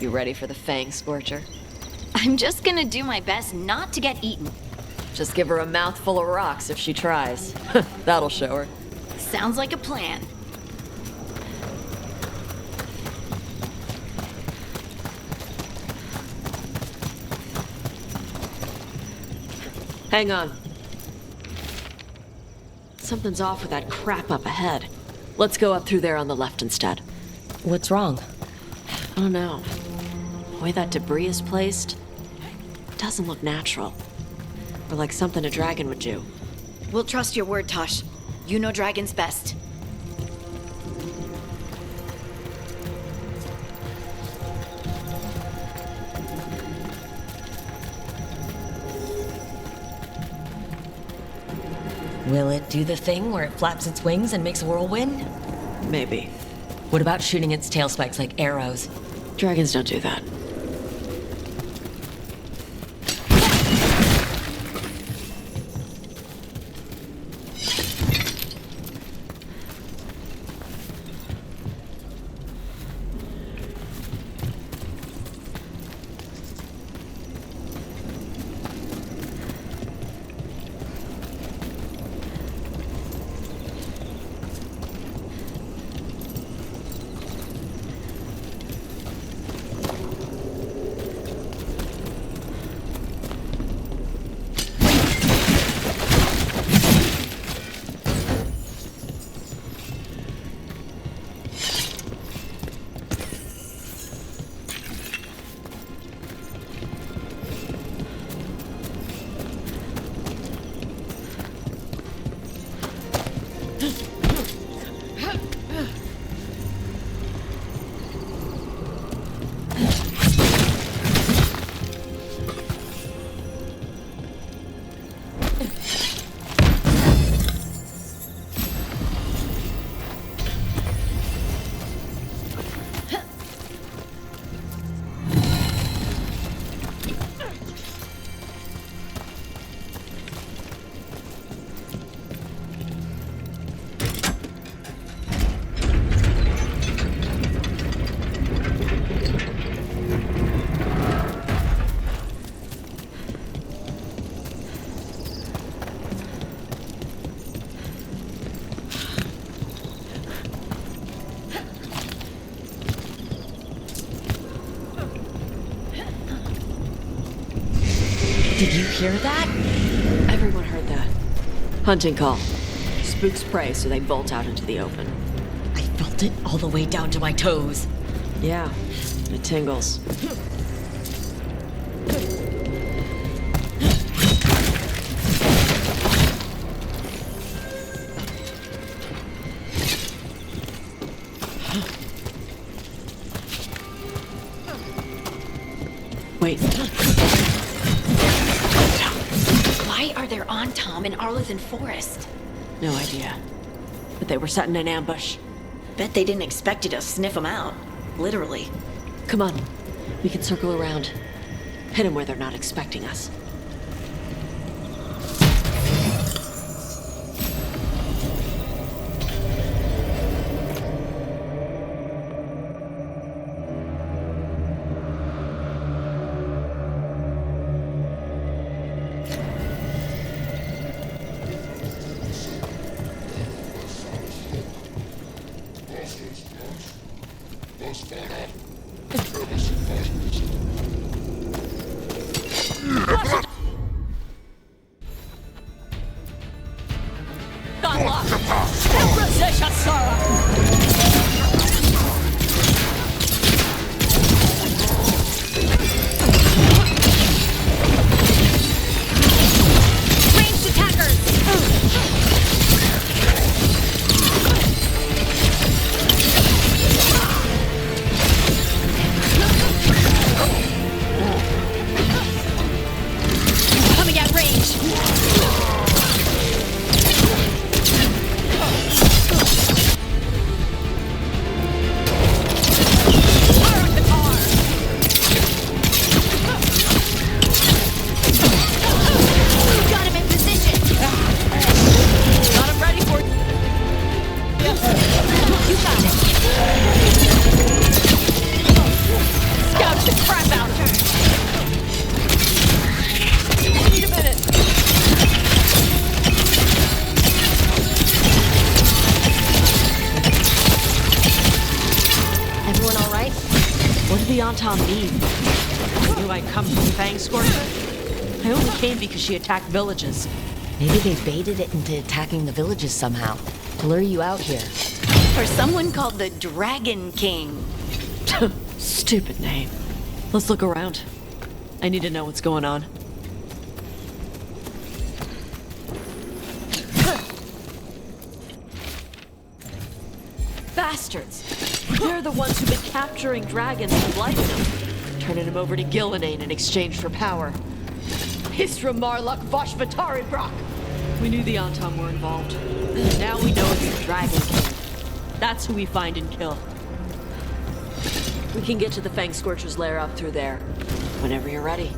You ready for the Fang Scorcher? I'm just gonna do my best not to get eaten. Just give her a mouthful of rocks if she tries. That'll show her. Sounds like a plan. Hang on. Something's off with that crap up ahead. Let's go up through there on the left instead. What's wrong? I don't know. The way that debris is placed, it doesn't look natural. Or like something a dragon would do. We'll trust your word, Tosh. You know dragons best. Will it do the thing where it flaps its wings and makes a whirlwind? Maybe. What about shooting its tail spikes like arrows? Dragons don't do that. Did you hear that? Everyone heard that. Hunting call. Spooks prey, so they bolt out into the open. I felt it all the way down to my toes. Yeah, it tingles. Wait. Why are there on Tom in Arlington Forest? No idea. But they were setting an ambush. Bet they didn't expect you to sniff them out. Literally. Come on. We can circle around. Hit them where they're not expecting us. Tom mean? Knew I'd come from FangScorcher? I only came because she attacked villages. Maybe they baited it into attacking the villages somehow, to lure you out here. Or someone called the Dragon King. Stupid name. Let's look around. I need to know what's going on. Bastards! They're the ones who've been capturing dragons and blighting them, turning them over to GHILAN'NAIN in exchange for power. Hisra Marluk Voshvataridbrak! We knew the Antom were involved. Now we know it's the Dragon King. That's who we find and kill. We can get to the FangScorcher's lair up through there, whenever you're ready.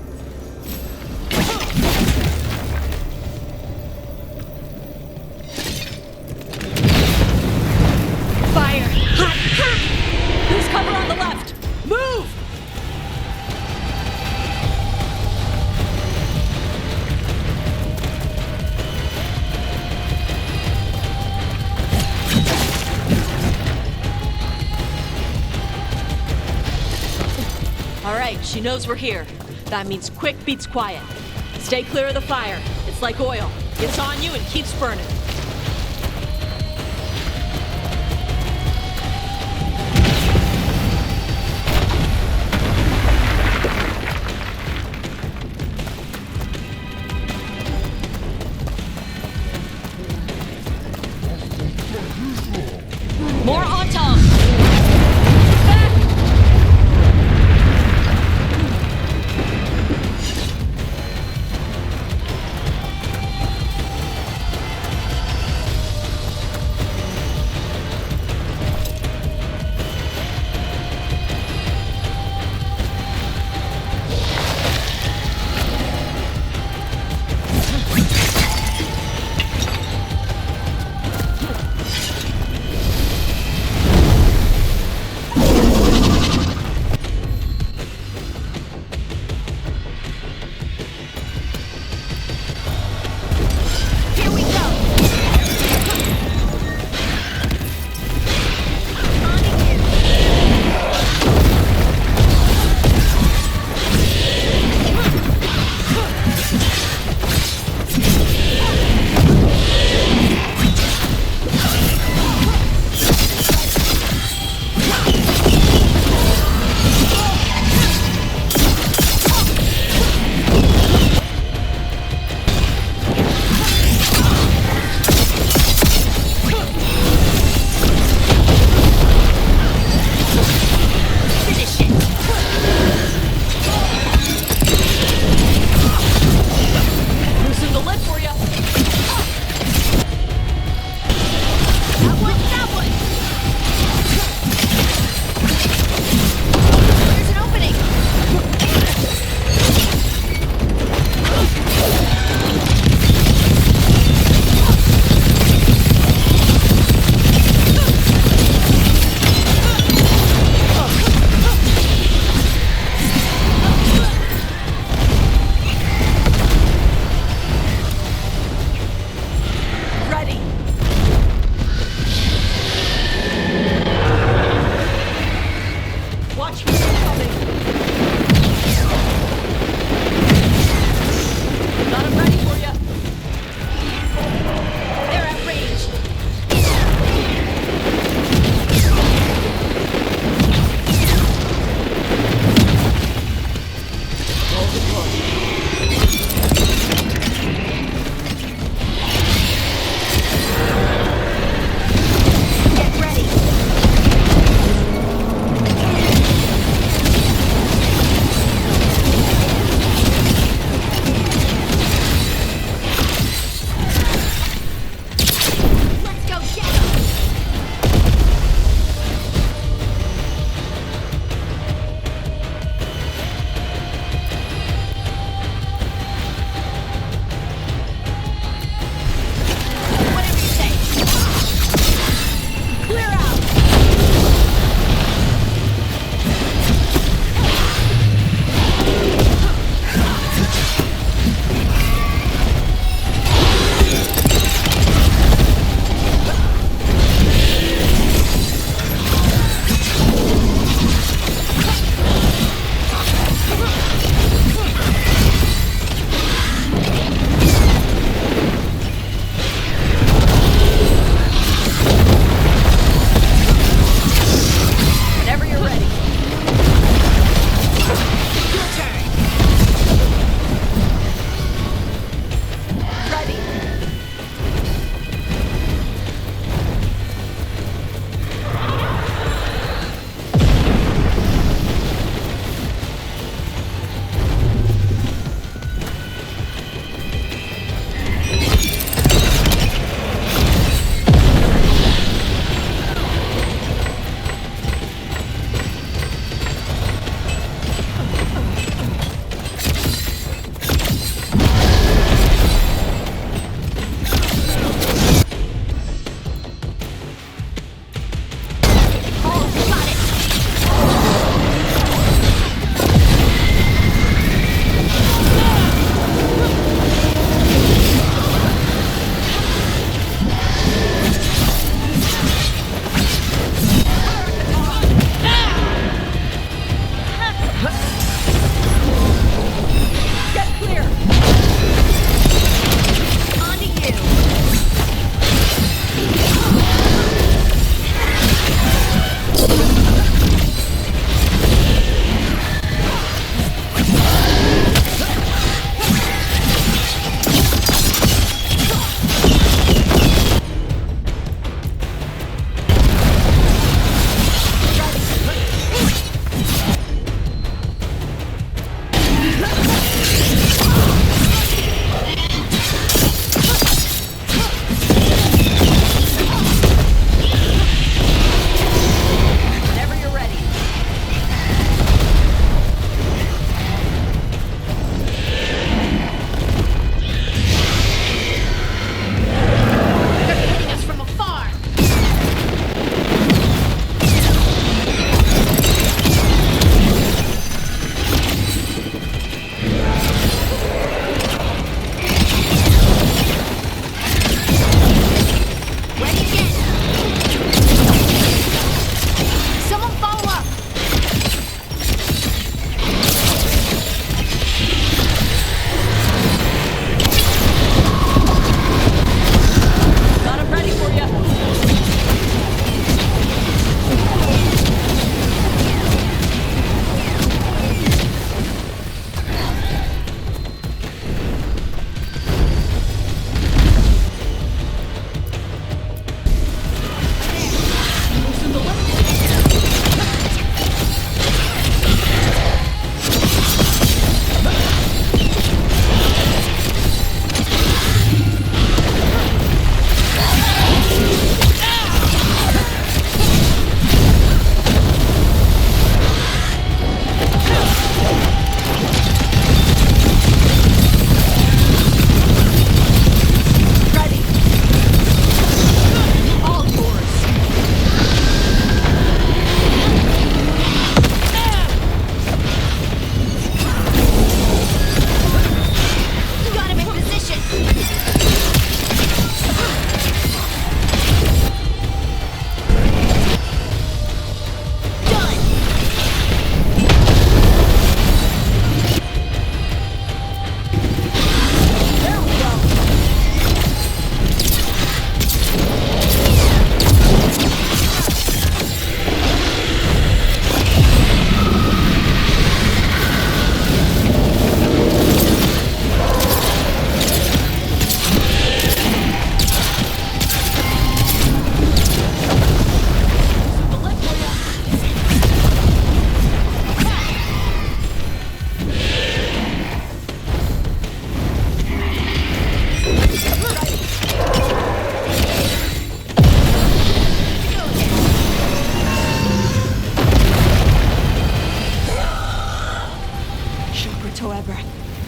Fire! There's cover on the left! Move! All right, she knows we're here. That means quick beats quiet. Stay clear of the fire. It's like oil. It's on you and keeps burning. More Antom!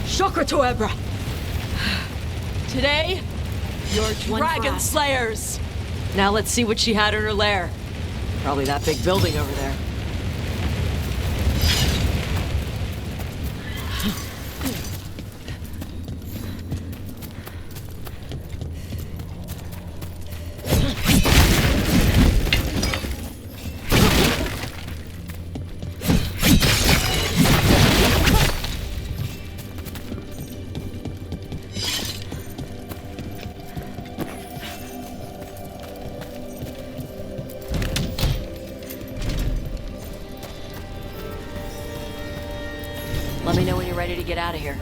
Shokra Toebra! Today, you're One dragon frost. slayers! Now let's see what she had in her lair. Probably that big building over there. Let me know when you're ready to get out of here.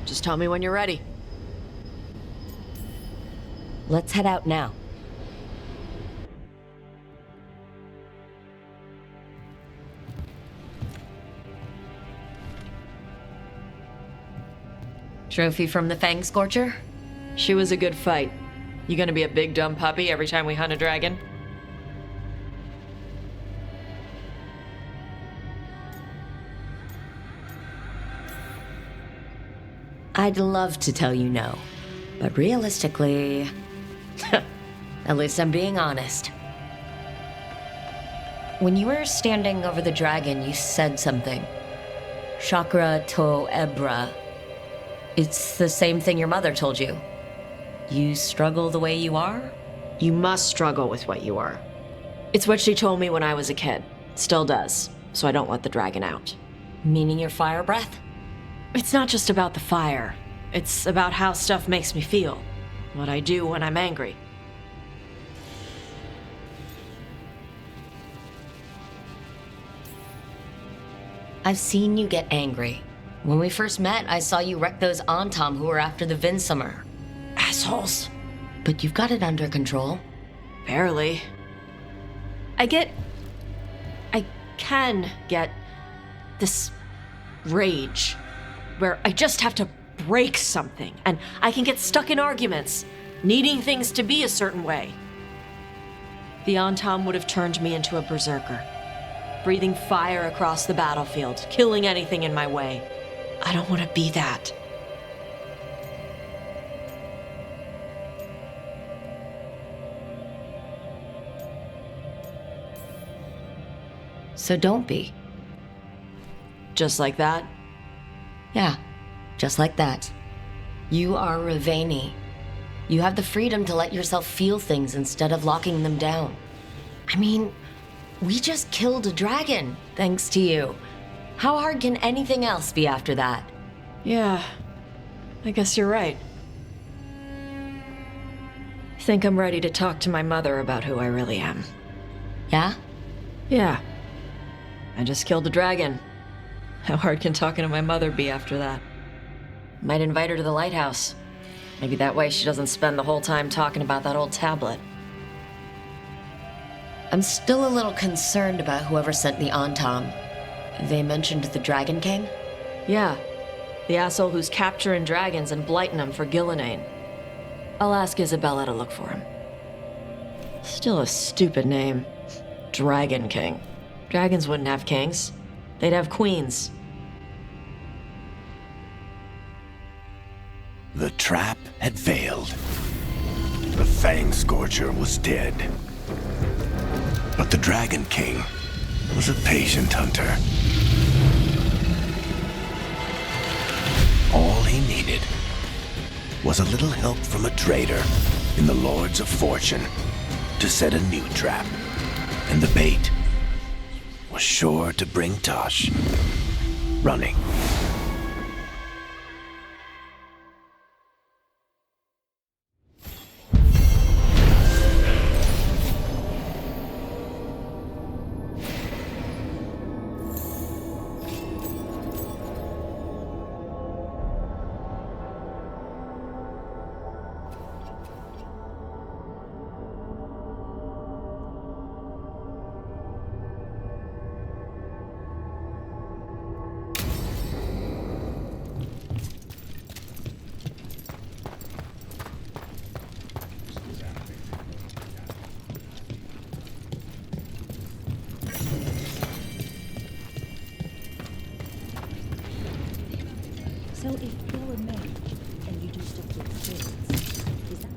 Just tell me when you're ready. Let's head out now. Trophy from the Fang Scorcher? She was a good fight. You gonna be a big dumb puppy every time we hunt a dragon? I'd love to tell you no, but realistically, at least I'm being honest. When you were standing over the dragon, you said something. Chakra to Ebra. It's the same thing your mother told you. You struggle the way you are? You must struggle with what you are. It's what she told me when I was a kid. Still does, so I don't let the dragon out. Meaning your fire breath? It's not just about the fire. It's about how stuff makes me feel. What I do when I'm angry. I've seen you get angry. When we first met, I saw you wreck those Antam who were after the Vinsummer. Assholes. But you've got it under control. Barely. I can get this rage where I just have to break something and I can get stuck in arguments, needing things to be a certain way. The Antam would have turned me into a berserker, breathing fire across the battlefield, killing anything in my way. I don't want to be that. So don't be. Just like that? Yeah, just like that. You are Ravani. You have the freedom to let yourself feel things instead of locking them down. I mean, we just killed a dragon, thanks to you. How hard can anything else be after that? Yeah, I guess you're right. I think I'm ready to talk to my mother about who I really am. Yeah? Yeah. I just killed a dragon. How hard can talking to my mother be after that? Might invite her to the lighthouse. Maybe that way she doesn't spend the whole time talking about that old tablet. I'm still a little concerned about whoever sent the Antam. They mentioned the Dragon King? Yeah. The asshole who's capturing dragons and blighting them for GHILAN'NAIN. I'll ask Isabella to look for him. Still a stupid name. Dragon King. Dragons wouldn't have kings. They'd have queens. The trap had failed. The Fang Scorcher was dead. But the Dragon King was a patient hunter. All he needed was a little help from a trader in the Lords of Fortune to set a new trap. And the bait was sure to bring Tosh running. So if you're a mage and you do stuff with spirits, is that...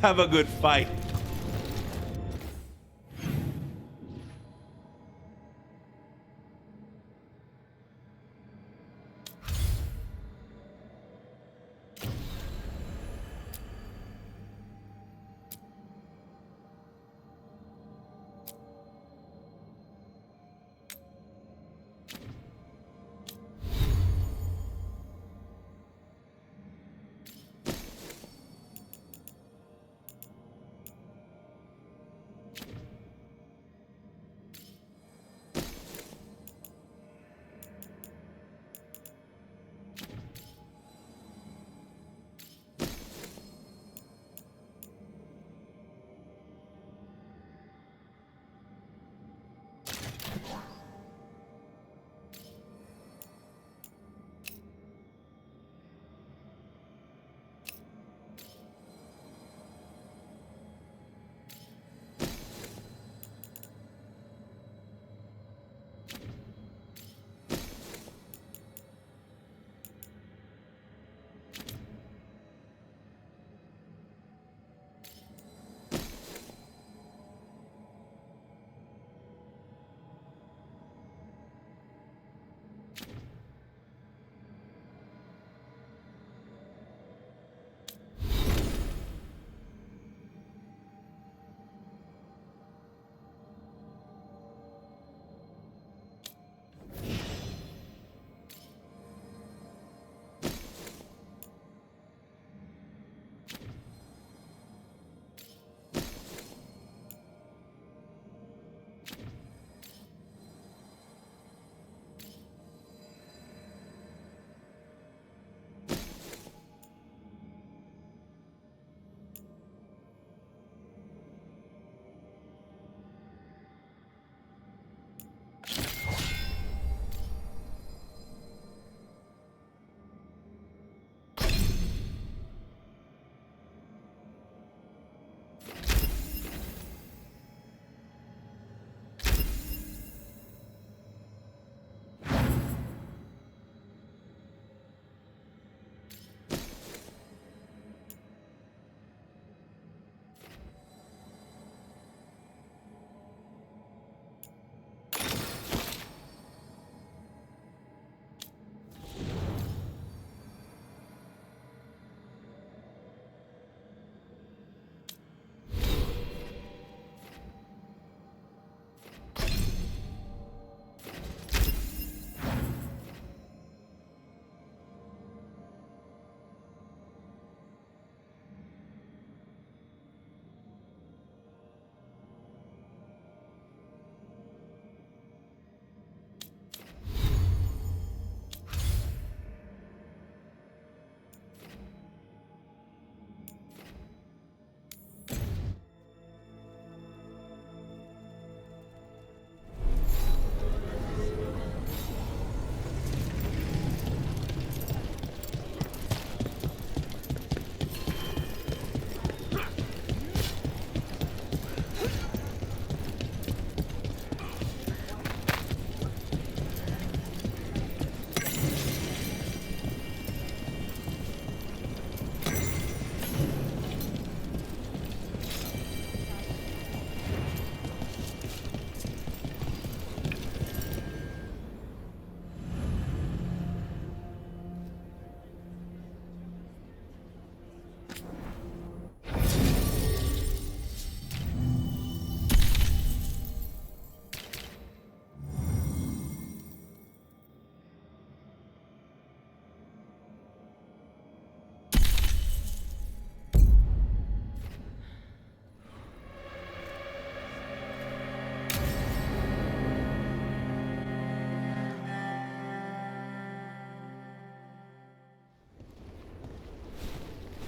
Have a good fight.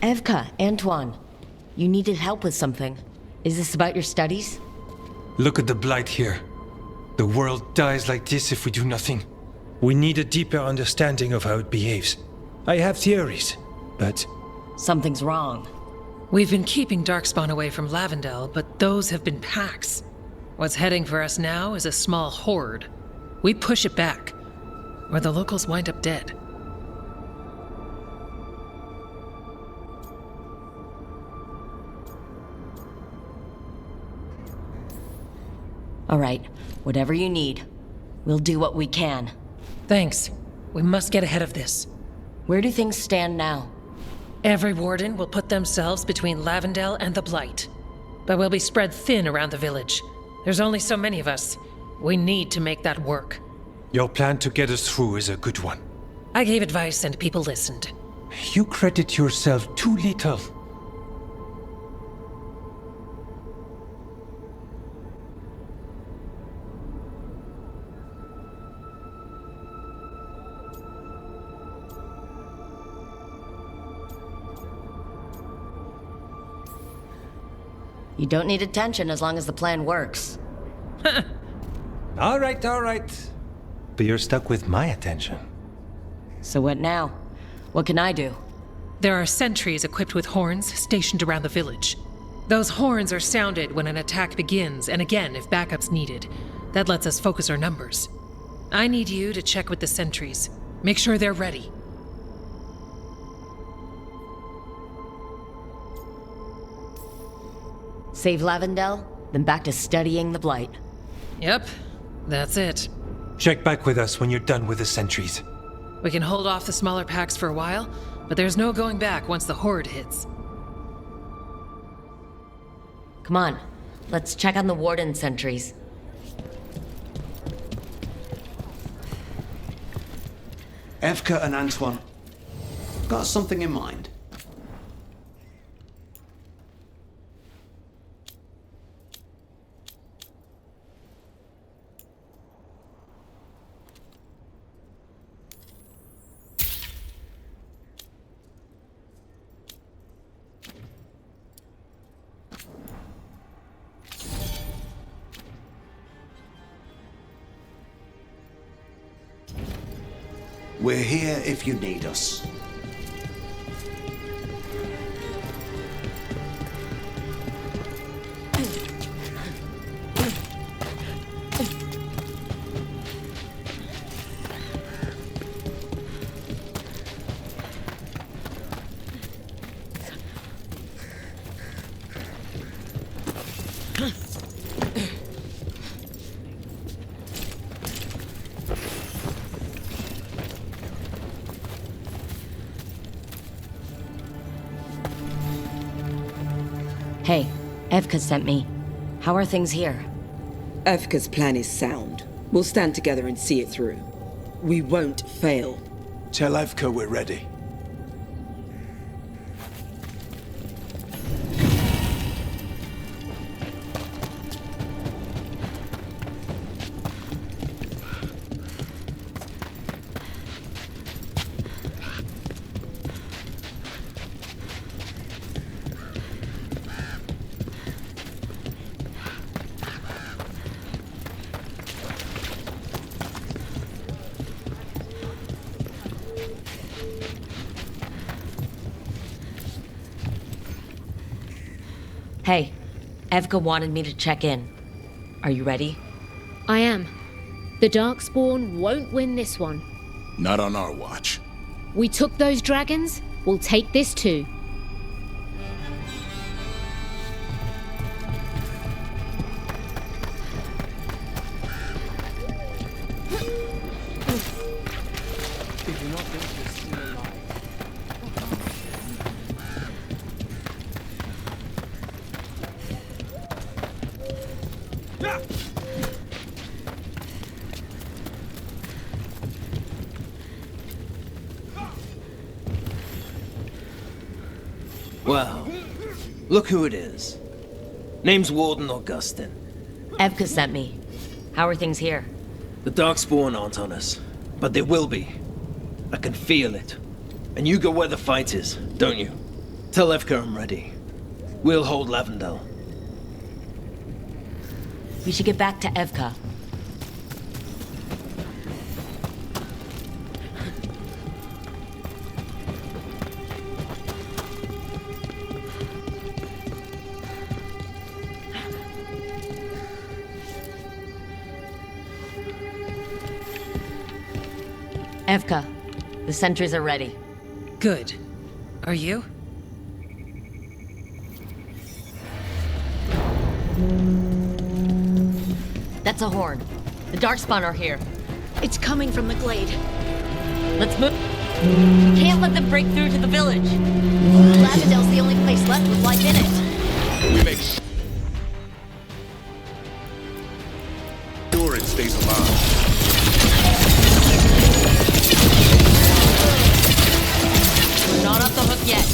Evka, Antoine, you needed help with something. Is this about your studies? Look at the blight here. The world dies like this if we do nothing. We need a deeper understanding of how it behaves. I have theories, but... Something's wrong. We've been keeping Darkspawn away from Lavendel, but those have been packs. What's heading for us now is a small horde. We push it back, or the locals wind up dead. All right, whatever you need. We'll do what we can. Thanks. We must get ahead of this. Where do things stand now? Every warden will put themselves between Lavendel and the Blight. But we'll be spread thin around the village. There's only so many of us. We need to make that work. Your plan to get us through is a good one. I gave advice and people listened. You credit yourself too little. You don't need attention as long as the plan works. All right. But you're stuck with my attention. So what now? What can I do? There are sentries equipped with horns stationed around the village. Those horns are sounded when an attack begins, and again if backup's needed. That lets us focus our numbers. I need you to check with the sentries. Make sure they're ready. Save Lavendel, then back to studying the Blight. Yep, that's it. Check back with us when you're done with the sentries. We can hold off the smaller packs for a while, but there's no going back once the horde hits. Come on, let's check on the Warden sentries. Evka and Antoine, got something in mind? We're here if you need us. Hey, Evka sent me. How are things here? Evka's plan is sound. We'll stand together and see it through. We won't fail. Tell Evka we're ready. Hey, Evka wanted me to check in. Are you ready? I am. The Darkspawn won't win this one. Not on our watch. We took those dragons, we'll take this too. Well, look who it is. Name's Warden Augustin. Evka sent me. How are things here? The Darkspawn aren't on us, but they will be. I can feel it. And you go where the fight is, don't you? Tell Evka I'm ready. We'll hold Lavendel. We should get back to Evka. Evka, the sentries are ready. Good. Are you? That's a horn. The Darkspawn are here. It's coming from the glade. Let's move. We can't let them break through to the village. Lavendel's the only place left with life in it. We make sure it stays alive. We're not off the hook yet.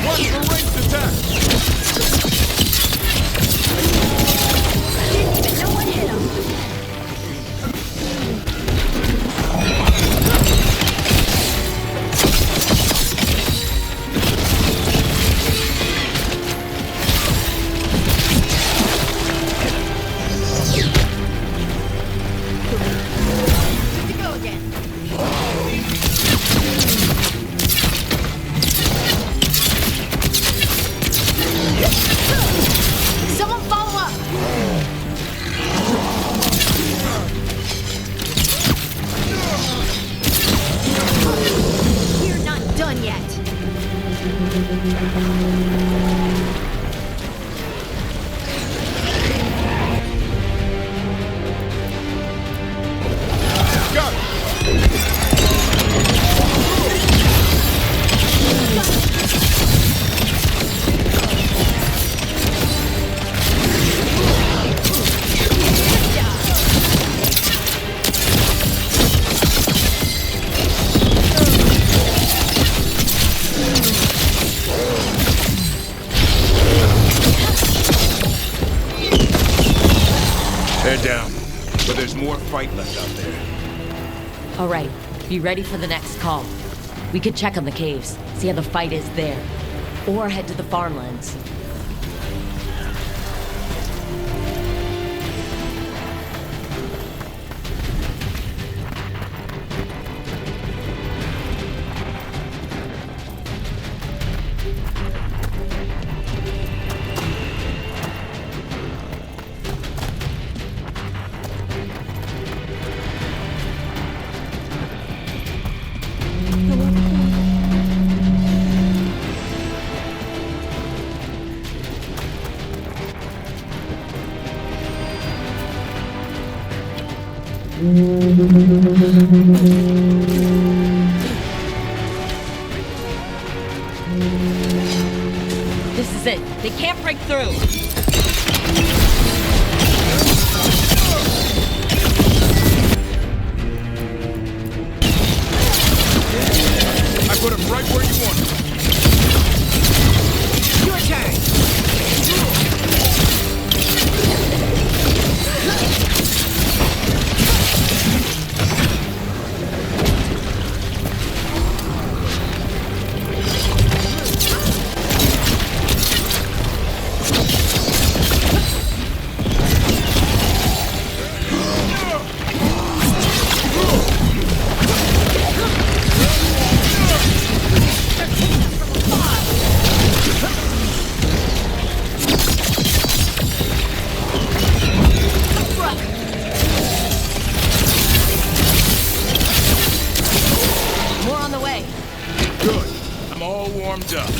Watch the ranged attack! Didn't even know what hit him. Good to go again. Someone follow up! We're not done yet. Got it! They're down, but there's more fight left out there. All right, be ready for the next call. We could check on the caves, see how the fight is there. Or head to the farmlands. This is it. They can't break through. I put him right where you want him. Your turn. warmed up.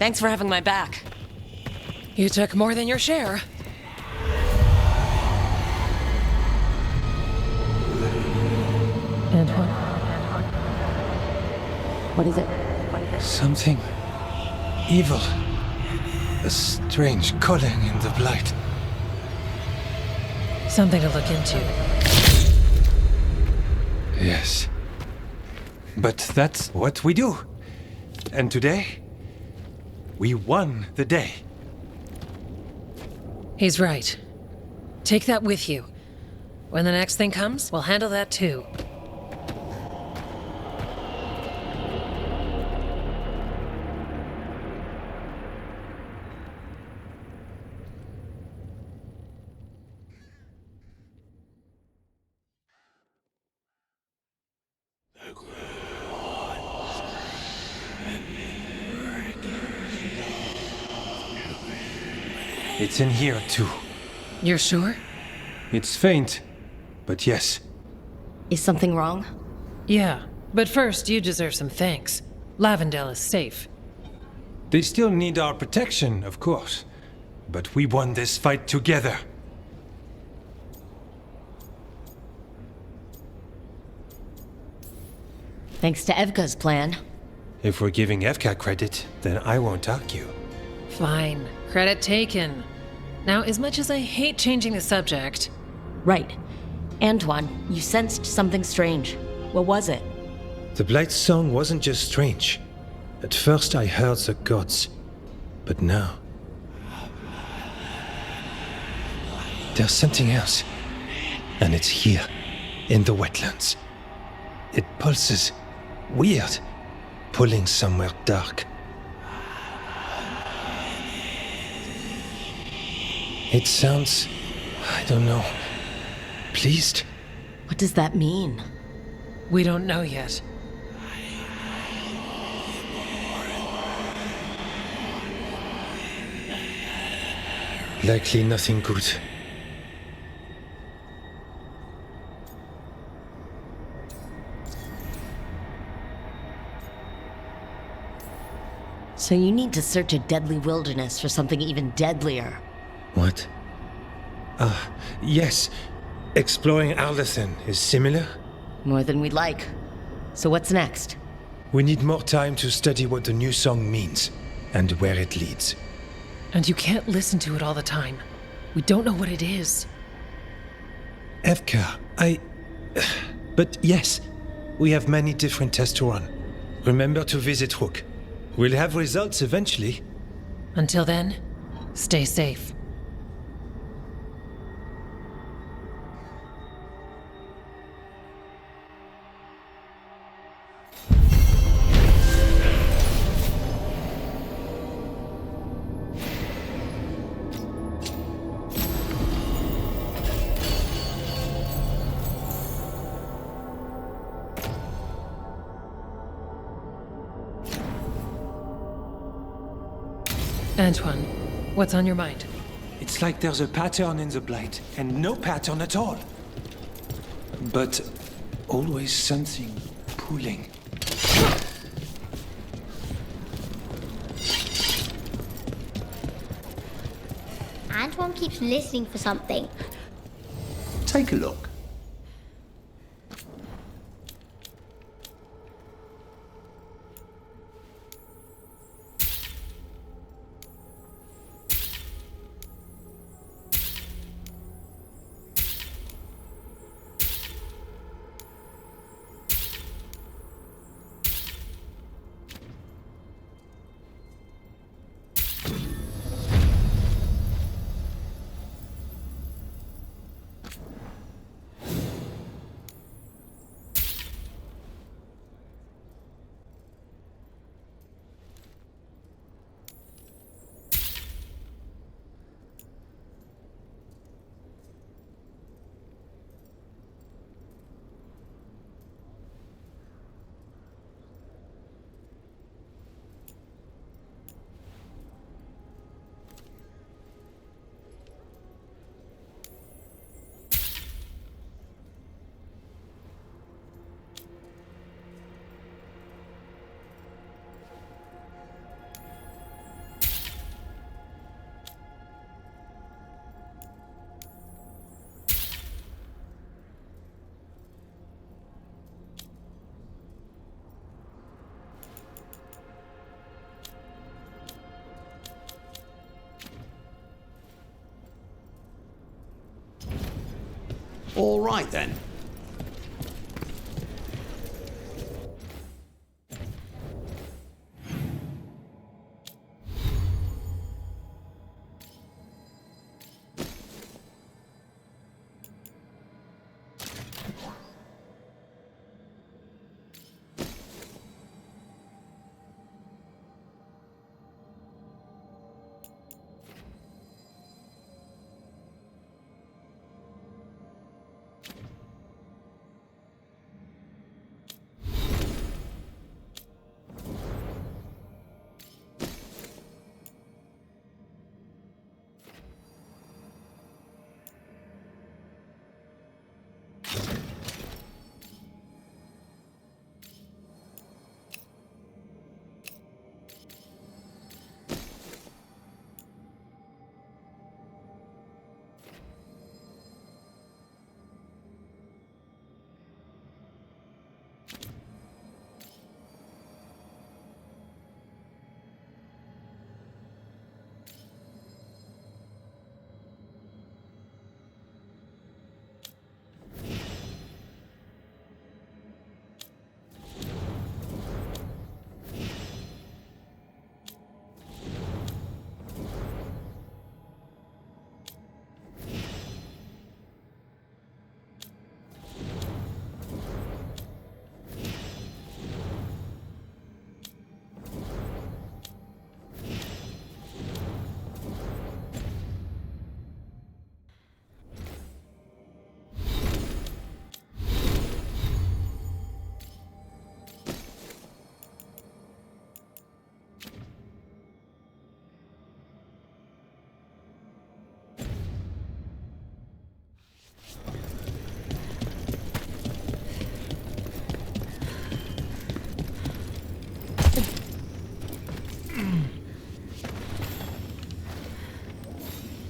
Thanks for having my back. You took more than your share. Antoine? What is it? Something evil. A strange calling in the blight. Something to look into. Yes. But that's what we do. And today, we won the day. He's right. Take that with you. When the next thing comes, we'll handle that too. It's in here too. You're sure? It's faint, but yes. Is something wrong? Yeah, but first you deserve some thanks. Lavendale is safe. They still need our protection, of course. But we won this fight together. Thanks to Evka's plan. If we're giving Evka credit, then I won't argue. Fine. Credit taken. Now, as much as I hate changing the subject... Right. Antoine, you sensed something strange. What was it? The Blight's song wasn't just strange. At first I heard the gods. But now... there's something else. And it's here, in the wetlands. It pulses. Weird. Pulling somewhere dark. It sounds... I don't know... pleased? What does that mean? We don't know yet. Likely nothing good. So you need to search a deadly wilderness for something even deadlier. What? Yes. Exploring Alderson is similar? More than we'd like. So what's next? We need more time to study what the new song means, and where it leads. And you can't listen to it all the time. We don't know what it is. Evka, But yes, we have many different tests to run. Remember to visit Rook. We'll have results eventually. Until then, stay safe. Antoine, what's on your mind? It's like there's a pattern in the blight, and no pattern at all. But always something pulling. Antoine keeps listening for something. Take a look. All right then.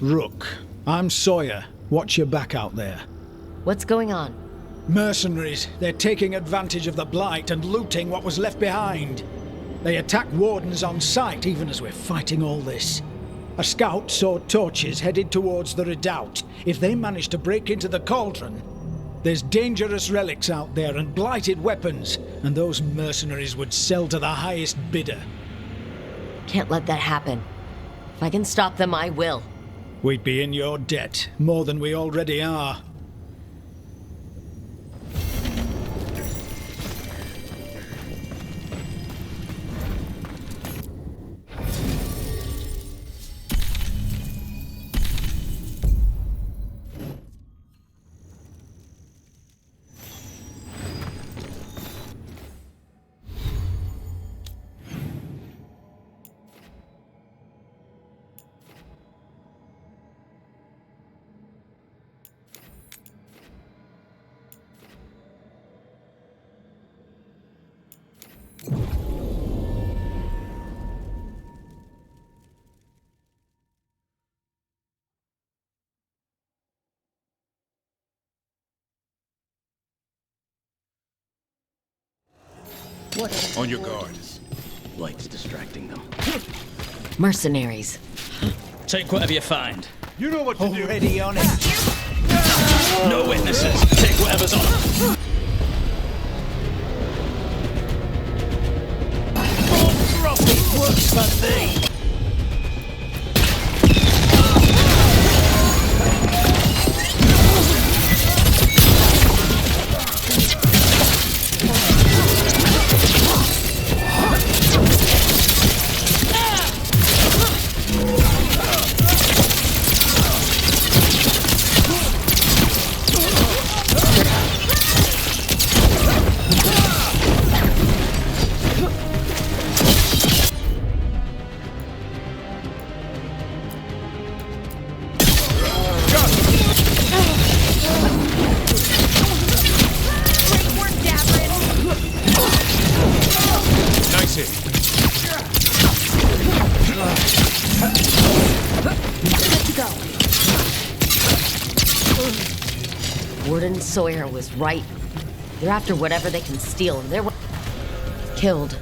Rook, I'm Sawyer. Watch your back out there. What's going on? Mercenaries. They're taking advantage of the Blight and looting what was left behind. They attack wardens on sight even as we're fighting all this. A scout saw torches headed towards the redoubt. If they manage to break into the cauldron, there's dangerous relics out there and blighted weapons, and those mercenaries would sell to the highest bidder. Can't let that happen. If I can stop them, I will. We'd be in your debt, more than we already are. What? On your guard. Light's distracting them. Mercenaries. Take whatever you find. You know what to do. Already on it. No witnesses. Take whatever's on them. Drop it. Works for thee. Warden Sawyer was right. They're after whatever they can steal, and they're killed.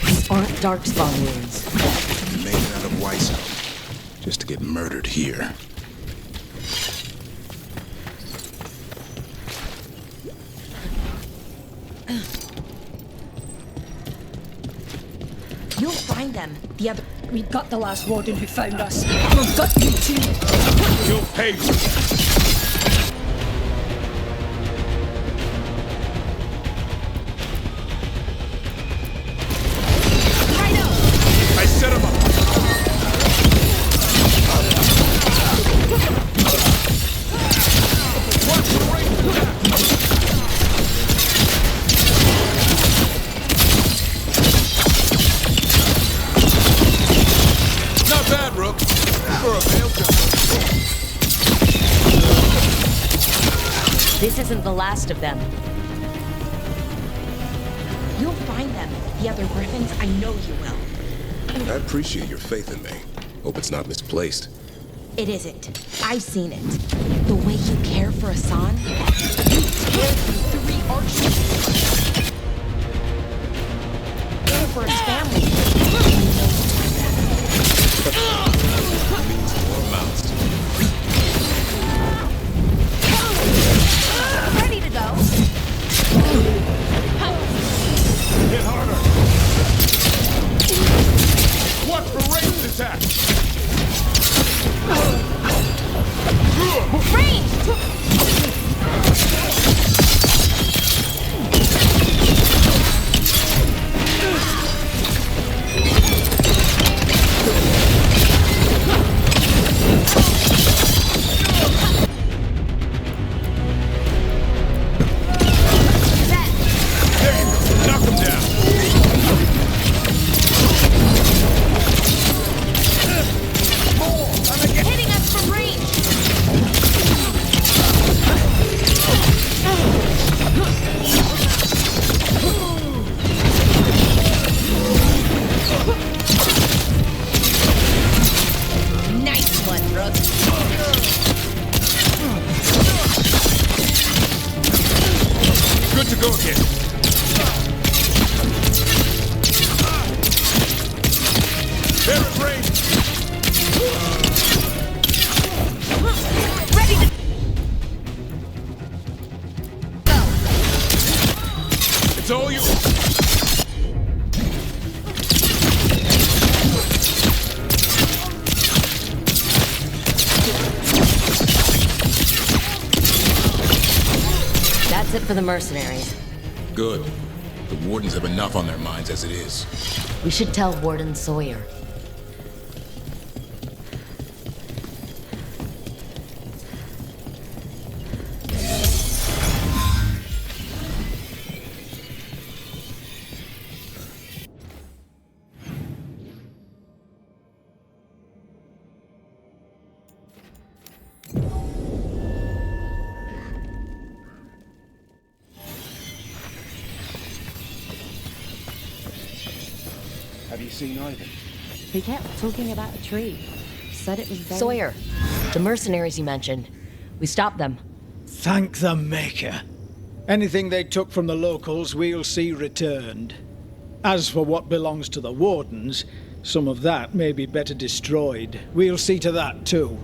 These aren't Darkspawn wounds. You made it out of Weishaupt just to get murdered here. them. The other... We got the last warden who found us. We've got you too. You'll pay for it. I set him up. Watch the range. Not bad, Rook. For a veil jumper. This isn't the last of them. You'll find them. The other griffins, I know you will. I appreciate your faith in me. Hope it's not misplaced. It isn't. I've seen it. The way you care for Hassan, you tear through 3 archers. Care for his family. Means more mouths. Ready to go. Hit harder. Watch for ranged attack. Knock him down. Hitting us from range. Nice one, Rook. Good to go again. They're at range. Ready to go. It's all you. That's it for the mercenaries. Good. The wardens have enough on their minds as it is. We should tell Warden Sawyer. Have you seen Ivan? He kept talking about a tree. Said it was very... Sawyer, the mercenaries you mentioned. We stopped them. Thank the Maker. Anything they took from the locals, we'll see returned. As for what belongs to the Wardens, some of that may be better destroyed. We'll see to that too.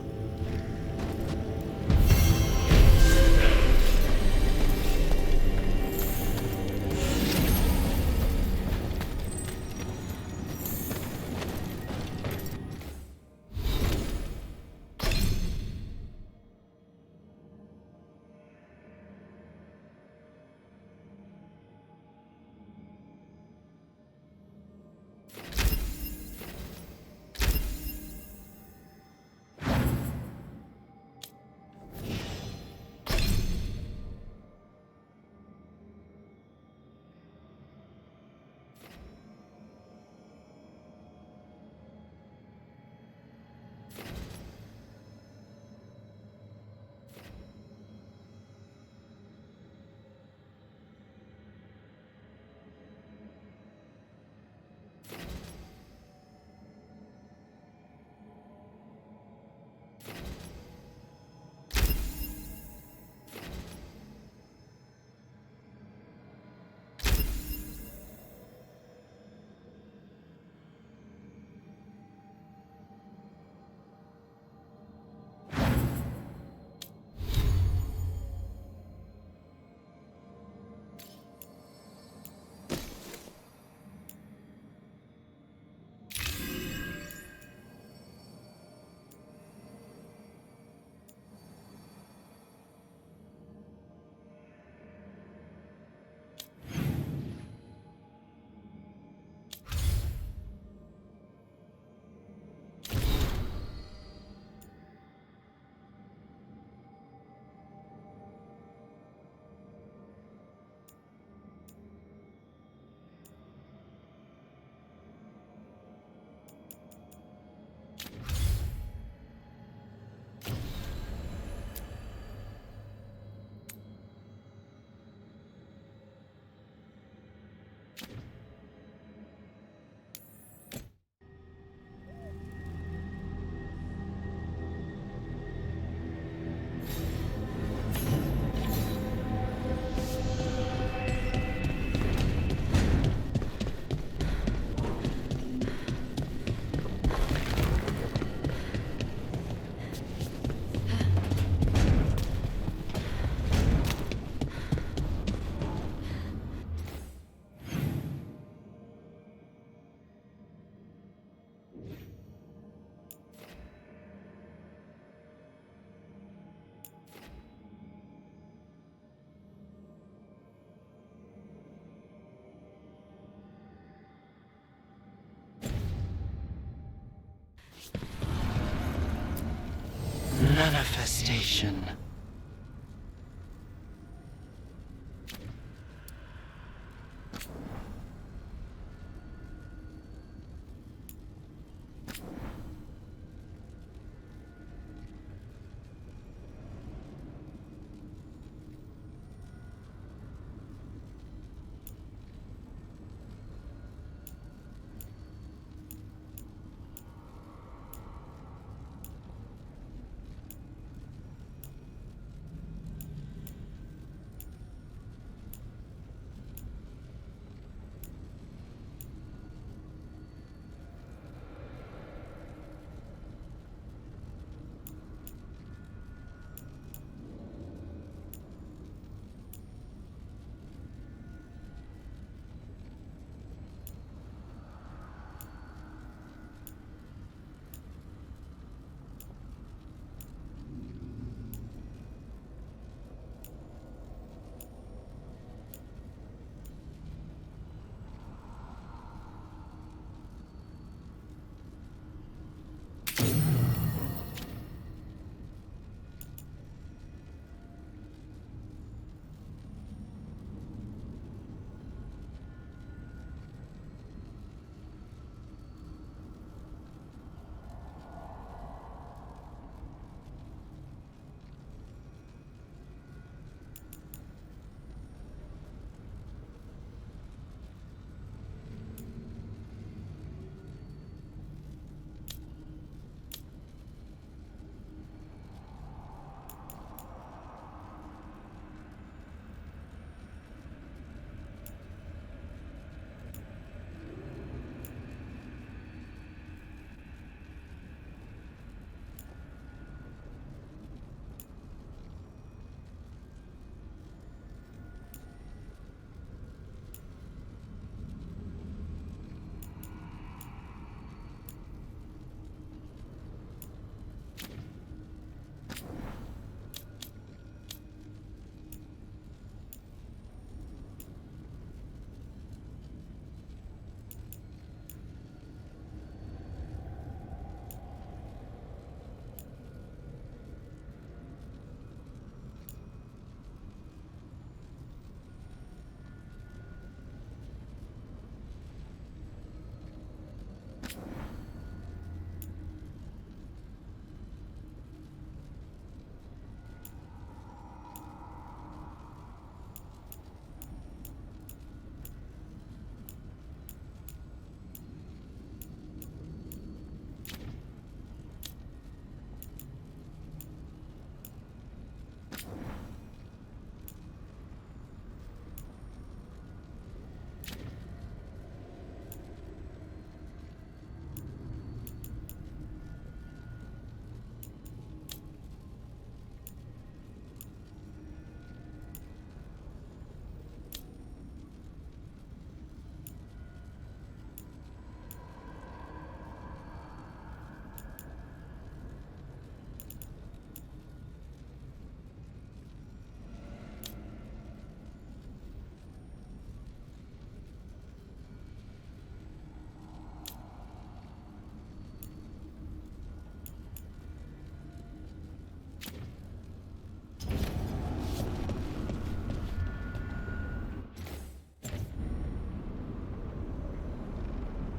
Manifestation.